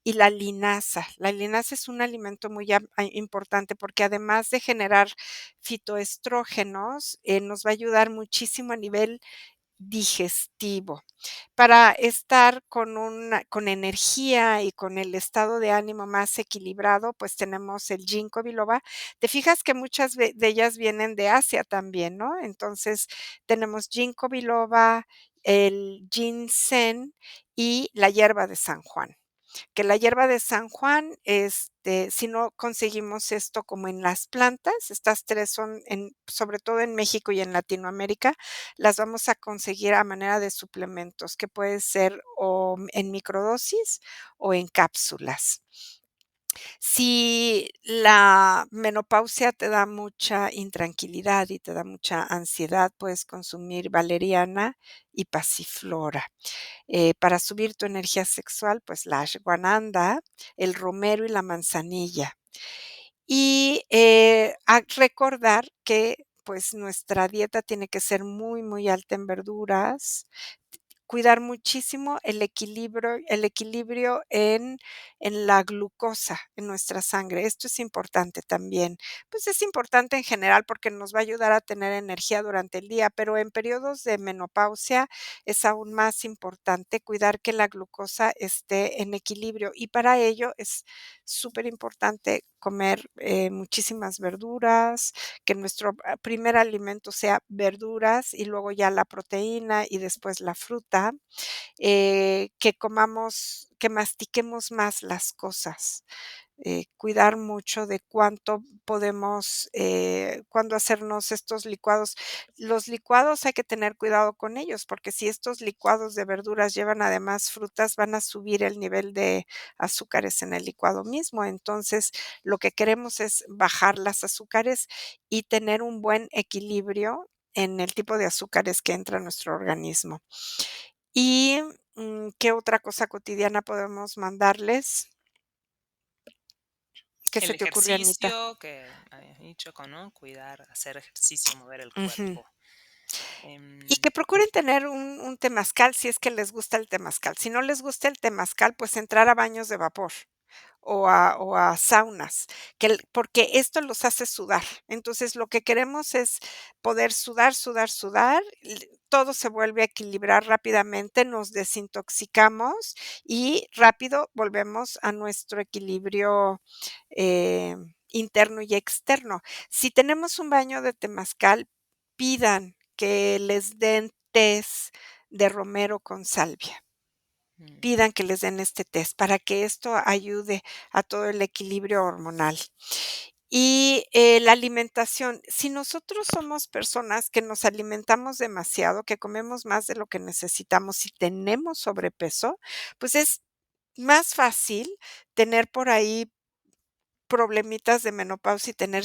y la linaza. La linaza es un alimento muy importante porque además de generar fitoestrógenos, nos va a ayudar muchísimo a nivel digestivo. Para estar con energía y con el estado de ánimo más equilibrado, pues tenemos el ginkgo biloba. Te fijas que muchas de ellas vienen de Asia también, ¿no? Entonces, tenemos ginkgo biloba, el ginseng y la hierba de San Juan. Que la hierba de San Juan, si no conseguimos esto como en las plantas, estas 3 son sobre todo en México y en Latinoamérica, las vamos a conseguir a manera de suplementos, que puede ser o en microdosis o en cápsulas. Si la menopausia te da mucha intranquilidad y te da mucha ansiedad, puedes consumir valeriana y pasiflora. Para subir tu energía sexual, pues la ashwagandha, el romero y la manzanilla. Y, a recordar que, pues, nuestra dieta tiene que ser muy, muy alta en verduras, cuidar muchísimo el equilibrio en la glucosa en nuestra sangre. Esto es importante también. Pues, es importante en general porque nos va a ayudar a tener energía durante el día, pero en periodos de menopausia es aún más importante cuidar que la glucosa esté en equilibrio, y para ello es súper importante comer, muchísimas verduras, que nuestro primer alimento sea verduras y luego ya la proteína y después la fruta, que mastiquemos más las cosas. cuidar mucho de cuánto podemos, cuándo hacernos estos licuados. Los licuados hay que tener cuidado con ellos, porque si estos licuados de verduras llevan además frutas, van a subir el nivel de azúcares en el licuado mismo. Entonces, lo que queremos es bajar las azúcares y tener un buen equilibrio en el tipo de azúcares que entra a nuestro organismo. Y, ¿qué otra cosa cotidiana podemos mandarles? ¿Qué se El te ocurre, Anita? ejercicio que habías dicho, ¿no? Cuidar, hacer ejercicio, mover el Ujú. cuerpo. Y Em, que procuren tener un temazcal, si es que les gusta el temazcal. Si no les gusta el temazcal, pues entrar a baños de vapor o a saunas, porque esto los hace sudar. Entonces, lo que queremos es poder sudar, sudar, sudar, todo se vuelve a equilibrar rápidamente, nos desintoxicamos y rápido volvemos a nuestro equilibrio, interno y externo. Si tenemos un baño de temazcal, pidan que les den tés de romero con salvia. mm, Pidan que les den este test para que esto ayude a todo el equilibrio hormonal. Y, la alimentación, si nosotros somos personas que nos alimentamos demasiado, que comemos más de lo que necesitamos, si tenemos sobrepeso, pues es más fácil tener por ahí problemitas de menopausia y tener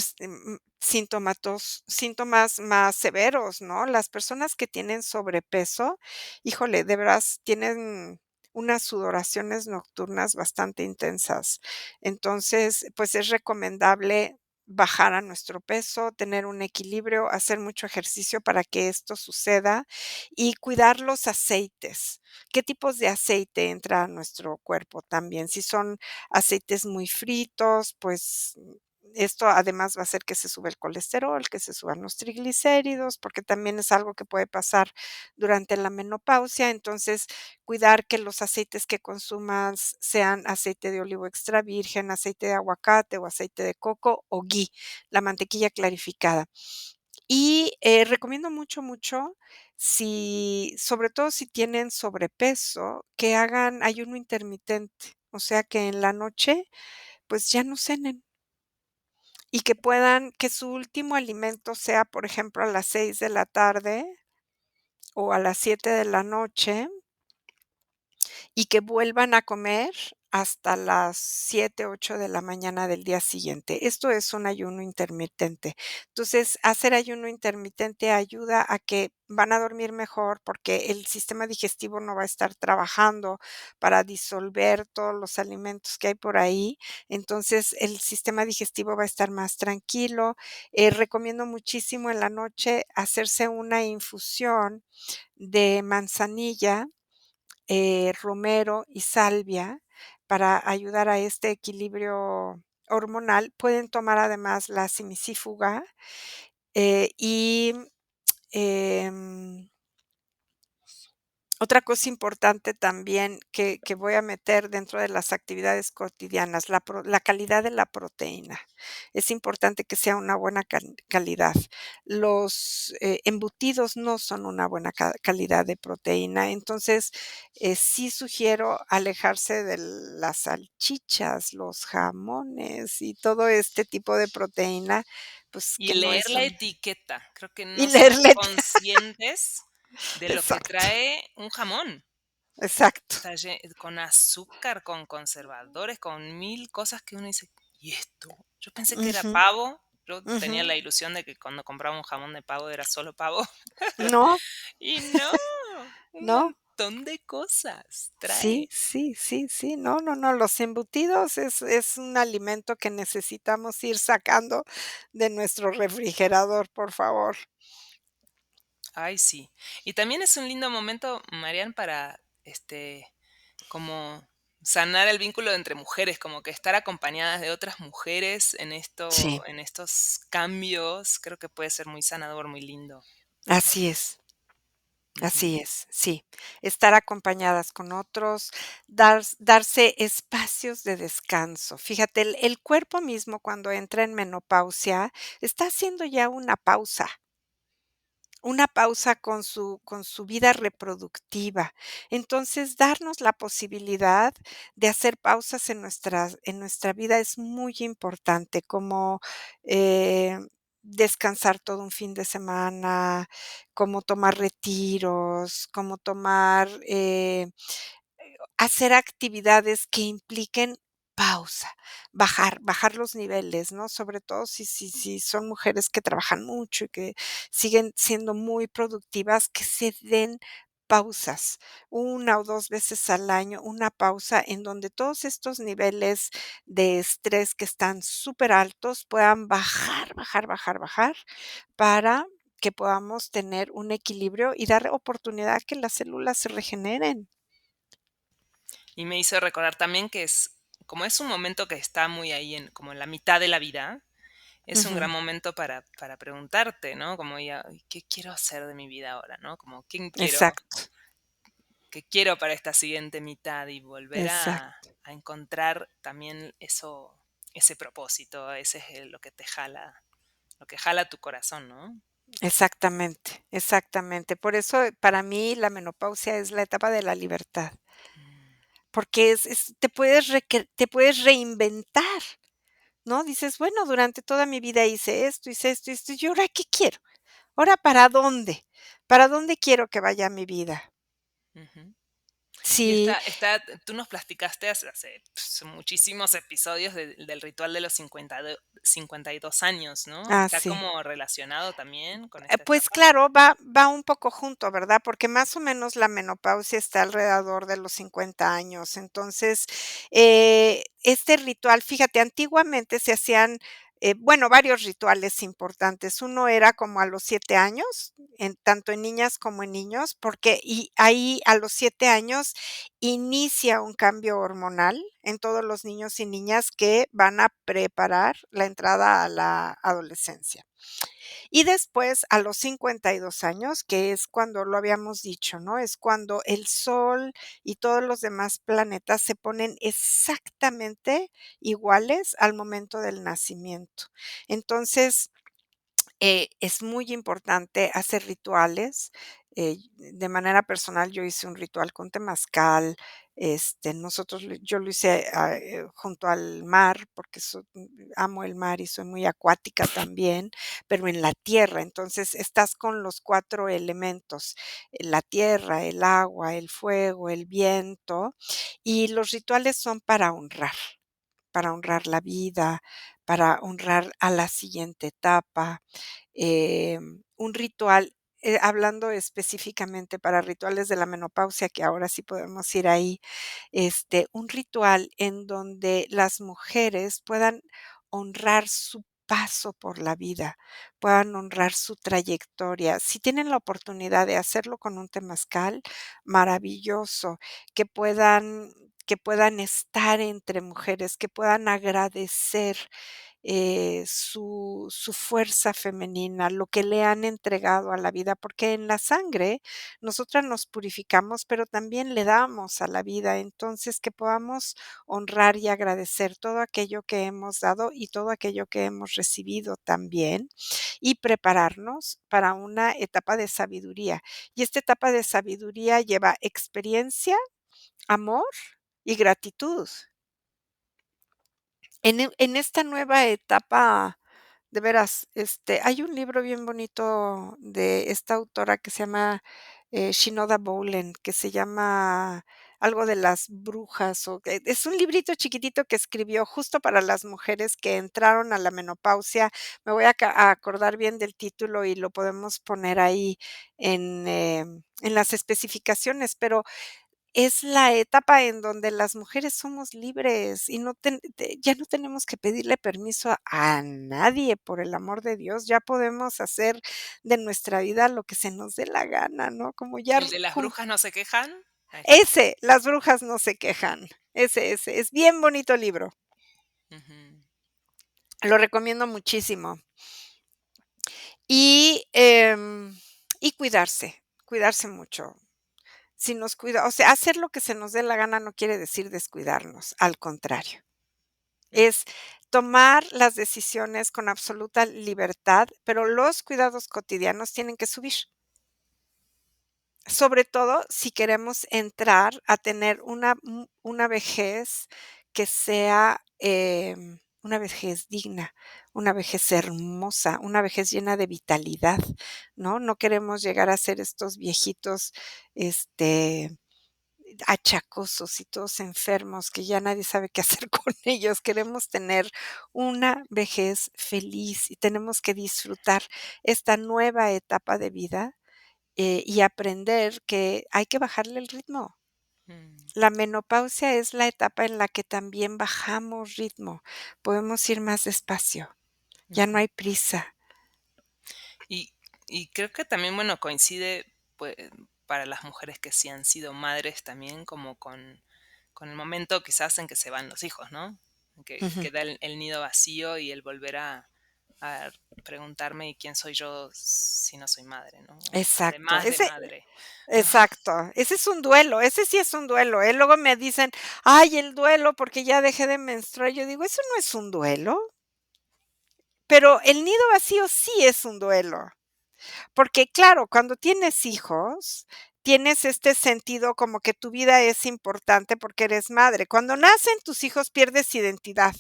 síntomas más severos, ¿no? Las personas que tienen sobrepeso, híjole, de veras tienen unas sudoraciones nocturnas bastante intensas. Entonces, pues es recomendable bajar a nuestro peso, tener un equilibrio, hacer mucho ejercicio para que esto suceda y cuidar los aceites. ¿Qué tipos de aceite entra a nuestro cuerpo también? Si son aceites muy fritos, pues, esto además va a hacer que se sube el colesterol, que se suban los triglicéridos, porque también es algo que puede pasar durante la menopausia. Entonces, cuidar que los aceites que consumas sean aceite de olivo extra virgen, aceite de aguacate o aceite de coco o ghee, la mantequilla clarificada. Y, recomiendo mucho, mucho, si sobre todo si tienen sobrepeso, que hagan ayuno intermitente, o sea, que en la noche, pues, ya no cenen y que puedan que su último alimento sea, por ejemplo, a las 6 de la tarde o a las 7 de la noche y que vuelvan a comer hasta las 7 8 de la mañana del día siguiente. Esto es un ayuno intermitente. Entonces, hacer ayuno intermitente ayuda a que van a dormir mejor porque el sistema digestivo no va a estar trabajando para disolver todos los alimentos que hay por ahí. Entonces, el sistema digestivo va a estar más tranquilo. Recomiendo muchísimo en la noche hacerse una infusión de manzanilla, romero y salvia para ayudar a este equilibrio hormonal. Pueden tomar además la simicífuga, y, em otra cosa importante también que voy a meter dentro de las actividades cotidianas, la calidad de la proteína. Es importante que sea una buena calidad. Los, embutidos no son una buena calidad de proteína, entonces, sí sugiero alejarse de las salchichas, los jamones y todo este tipo de proteína, pues, y que no leer es la un etiqueta. Creo que y no somos leerle conscientes de lo que exacto, trae un jamón. exacto. Está con azúcar, con conservadores, con 1000 cosas que uno dice: "¿Y esto?". Yo pensé que era Ujú, pavo. Yo ujú. tenía la ilusión de que cuando compraba un jamón de pavo era solo pavo. No, Y no, un no. montón de cosas Sí, trae. sí, sí, sí. No, no, no, los embutidos es un alimento que necesitamos ir sacando de nuestro refrigerador, por favor. Ay, sí. Y también es un lindo momento, Marian, para, como sanar el vínculo entre mujeres, como que estar acompañadas de otras mujeres Sí, en estos cambios, creo que puede ser muy sanador, muy lindo. así es, Ujú. así es, sí. Estar acompañadas con otros, darse espacios de descanso. Fíjate, el cuerpo mismo cuando entra en menopausia está haciendo ya una pausa. una pausa con su vida reproductiva. Entonces, darnos la posibilidad de hacer pausas en nuestra vida es muy importante, como, eh, descansar todo un fin de semana, como tomar retiros, como tomar, hacer actividades que impliquen pausa, bajar los niveles, ¿no? Sobre todo si son mujeres que trabajan mucho y que siguen siendo muy productivas, que se den pausas, una o 2 veces al año, una pausa en donde todos estos niveles de estrés que están súper altos puedan bajar, bajar, bajar, bajar, para que podamos tener un equilibrio y dar oportunidad a que las células se regeneren. Y me hizo recordar también que como es un momento que está muy ahí como en la mitad de la vida, es un Ujú, gran momento para preguntarte, ¿no? Como ya, "Ay, ¿qué quiero hacer de mi vida ahora, no? Como, exacto. qué quiero para esta siguiente mitad?" Y volver Exacto, a encontrar también ese propósito, ese es lo que te jala, lo que jala tu corazón, ¿no? exactamente, exactamente. Por eso, para mí, la menopausia es la etapa de la libertad, Mm, porque te puedes reinventar, ¿no? Dices: "Bueno, durante toda mi vida hice esto, ¿y ahora qué quiero? ¿Ahora para dónde? ¿Para dónde quiero que vaya mi vida?". ujú. Y Sí, tú nos platicaste hace muchísimos episodios del ritual de los 52 años, ¿no? ¿Está sí. como relacionado también con esta Pues etapa? claro, va un poco junto, ¿verdad? Porque más o menos la menopausia está alrededor de los 50 años. Entonces, este ritual, fíjate, antiguamente se hacían, bueno, varios rituales importantes. Uno era como a los 7 años, tanto en niñas como en niños, porque y ahí a los 7 años inicia un cambio hormonal en todos los niños y niñas que van a preparar la entrada a la adolescencia. Y después, a los 52 años, que es cuando lo habíamos dicho, ¿no? Es cuando el Sol y todos los demás planetas se ponen exactamente iguales al momento del nacimiento. Entonces, es muy importante hacer rituales. De manera personal, yo hice un ritual con temazcal. Yo lo hice junto al mar, porque amo el mar y soy muy acuática también, pero en la tierra. Entonces, estás con los 4 elementos, la tierra, el agua, el fuego, el viento, y los rituales son para honrar la vida, para honrar a la siguiente etapa. Un ritual, hablando específicamente para rituales de la menopausia, que ahora sí podemos ir ahí, un ritual en donde las mujeres puedan honrar su paso por la vida, puedan honrar su trayectoria. Si tienen la oportunidad de hacerlo con un temazcal, maravilloso, que puedan que puedan estar entre mujeres, que puedan agradecer su fuerza femenina, lo que le han entregado a la vida, porque en la sangre nosotras nos purificamos, pero también le damos a la vida. Entonces, que podamos honrar y agradecer todo aquello que hemos dado y todo aquello que hemos recibido también, y prepararnos para una etapa de sabiduría. Y esta etapa de sabiduría lleva experiencia, amor y gratitud. En esta nueva etapa, de veras, hay un libro bien bonito de esta autora que se llama, Shinoda Bolen, que se llama algo de las brujas, o que es un librito chiquitito que escribió justo para las mujeres que entraron a la menopausia. Me voy a acordar bien del título y lo podemos poner ahí en las especificaciones, pero es la etapa en donde las mujeres somos libres y ya no tenemos que pedirle permiso a nadie, por el amor de Dios, ya podemos hacer de nuestra vida lo que se nos dé la gana, ¿no? Como ya ¿El de las cum brujas no se quejan? Ahí está. ese, Las brujas no se quejan, ese, es bien bonito libro, Ujú. lo recomiendo muchísimo. Y cuidarse mucho. Si nos cuida, o sea, hacer lo que se nos dé la gana no quiere decir descuidarnos, al contrario. Mm. Es tomar las decisiones con absoluta libertad, pero los cuidados cotidianos tienen que subir. Sobre todo si queremos entrar a tener una vejez que sea, una vejez digna, una vejez hermosa, una vejez llena de vitalidad, ¿no? No queremos llegar a ser estos viejitos, este, achacosos y todos enfermos que ya nadie sabe qué hacer con ellos. Queremos tener una vejez feliz y tenemos que disfrutar esta nueva etapa de vida, y aprender que hay que bajarle el ritmo. Mm, La menopausia es la etapa en la que también bajamos ritmo, podemos ir más despacio, ya no ujú. hay prisa. Y, y creo que también, bueno, coincide pues, para las mujeres que sí han sido madres también como con el momento quizás en que se van los hijos, ¿no? Que Ujú. queda el nido vacío y el volver a preguntarme, ¿y quién soy yo si no soy madre, ¿no? Exacto, Además de ese madre, ¿no? exacto, ese es un duelo, ese sí es un duelo, ¿eh? Luego me dicen: "Ay, el duelo porque ya dejé de menstruar", yo digo: "¿Eso no es un duelo?". Pero el nido vacío sí es un duelo. Porque claro, cuando tienes hijos, tienes este sentido como que tu vida es importante porque eres madre. Cuando nacen tus hijos pierdes identidad.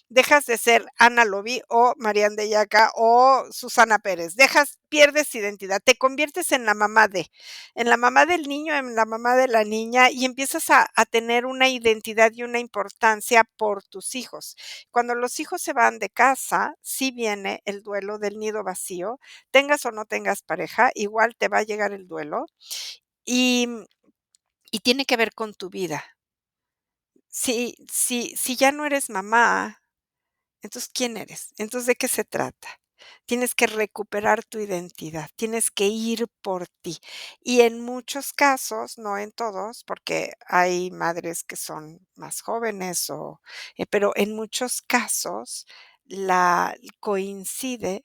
Dejas de ser Ana Loví o Marian de Yaca o Susana Pérez. Pierdes identidad. Te conviertes en la mamá del niño, en la mamá de la niña y empiezas a tener una identidad y una importancia por tus hijos. Cuando los hijos se van de casa, sí viene el duelo del nido vacío, tengas o no tengas pareja, igual te va a llegar el duelo y, y tiene que ver con tu vida. Si ya no eres mamá, entonces, ¿quién eres? Entonces, ¿de qué se trata? Tienes que recuperar tu identidad, tienes que ir por ti. Y en muchos casos, no en todos, porque hay madres que son más jóvenes pero en muchos casos coincide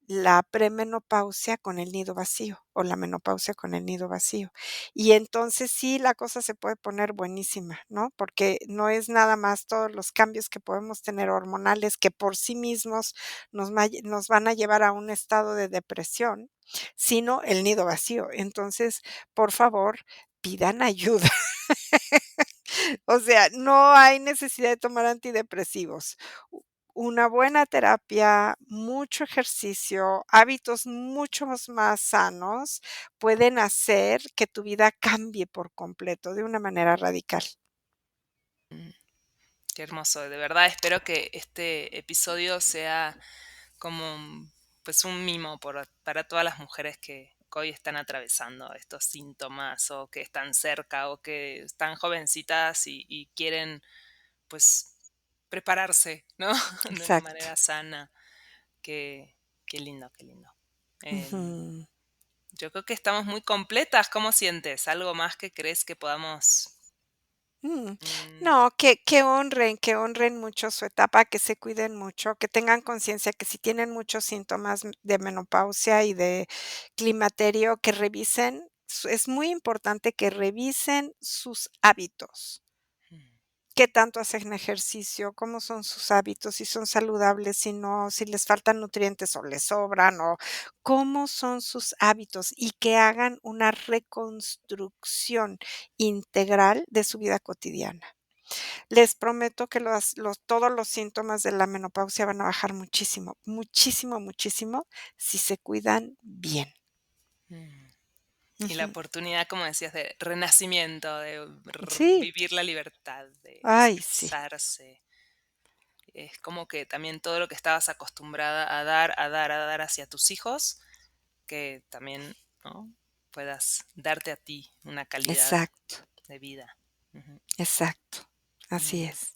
la premenopausia con el nido vacío o la menopausia con el nido vacío. Y entonces sí, la cosa se puede poner buenísima, ¿no? Porque no es nada más todos los cambios que podemos tener hormonales que por sí mismos nos van a llevar a un estado de depresión, sino el nido vacío. Entonces, por favor, pidan ayuda. O sea, no hay necesidad de tomar antidepresivos. Una buena terapia, mucho ejercicio, hábitos muchos más sanos pueden hacer que tu vida cambie por completo de una manera radical. Mm, qué hermoso, de verdad espero que este episodio sea como pues un mimo para todas las mujeres que hoy están atravesando estos síntomas o que están cerca o que están jovencitas y quieren pues prepararse, ¿no? De una Exacto. manera sana. Qué, qué lindo, qué lindo. Em, Ujú. yo creo que estamos muy completas. ¿Cómo sientes? ¿Algo más que crees que podamos? Mm. mm, No, que honren mucho su etapa, que se cuiden mucho, que tengan conciencia que si tienen muchos síntomas de menopausia y de climaterio, que revisen, es muy importante que revisen sus hábitos. mm, ¿Qué tanto hacen ejercicio? ¿Cómo son sus hábitos? Si son saludables, si no, si les faltan nutrientes o les sobran, o cómo son sus hábitos y que hagan una reconstrucción integral de su vida cotidiana. Les prometo que todos los síntomas de la menopausia van a bajar muchísimo, muchísimo, muchísimo si se cuidan bien. mm. Y la Ujú. oportunidad, como decías, de renacimiento, de Sí, vivir la libertad, de ay, sí, expresarse. Es como que también todo lo que estabas acostumbrada a dar, a dar, a dar hacia tus hijos, que también, ¿no? Puedas darte a ti una calidad exacto, de vida. Ujú, exacto, así mm, es.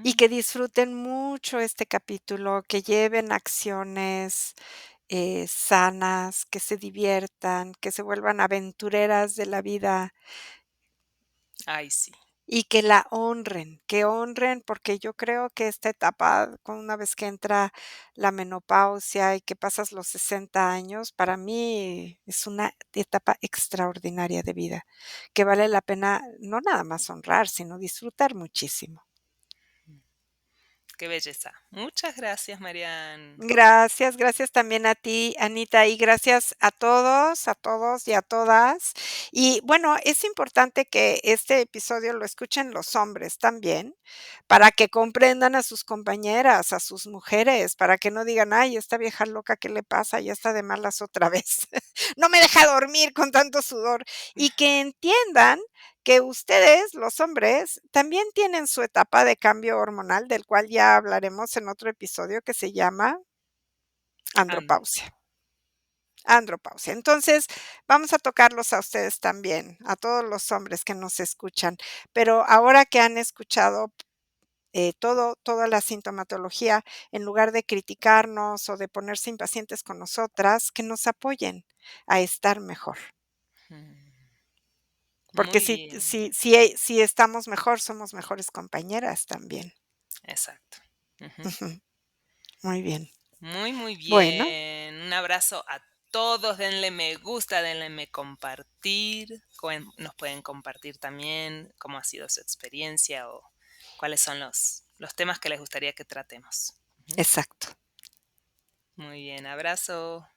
Y mm. que disfruten mucho este capítulo, que lleven acciones, sanas, que se diviertan, que se vuelvan aventureras de la vida Ay, sí. y que honren, porque yo creo que esta etapa, una vez que entra la menopausia y que pasas los 60 años, para mí es una etapa extraordinaria de vida, que vale la pena no nada más honrar, sino disfrutar muchísimo. qué belleza. Muchas gracias, Marian. Gracias, gracias también a ti, Anita, y gracias a todos y a todas. Y bueno, es importante que este episodio lo escuchen los hombres también, para que comprendan a sus compañeras, a sus mujeres, para que no digan, ay, esta vieja loca, ¿qué le pasa? Ya está de malas otra vez. No me deja dormir con tanto sudor. Y que entiendan que ustedes, los hombres, también tienen su etapa de cambio hormonal, del cual ya hablaremos en otro episodio que se llama Ando. andropausia. Andropausia. Entonces, vamos a tocarlos a ustedes también, a todos los hombres que nos escuchan. Pero ahora que han escuchado toda la sintomatología, en lugar de criticarnos o de ponerse impacientes con nosotras, que nos apoyen a estar mejor. Mm, Porque muy bien, si estamos mejor, somos mejores compañeras también. exacto. Ujú. Ujú. Muy bien. Muy, muy Bueno, bien. Un abrazo a todos. Denle me gusta, denle me compartir. Nos pueden compartir también cómo ha sido su experiencia o cuáles son los temas que les gustaría que tratemos. Ujú. exacto. Muy bien, abrazo.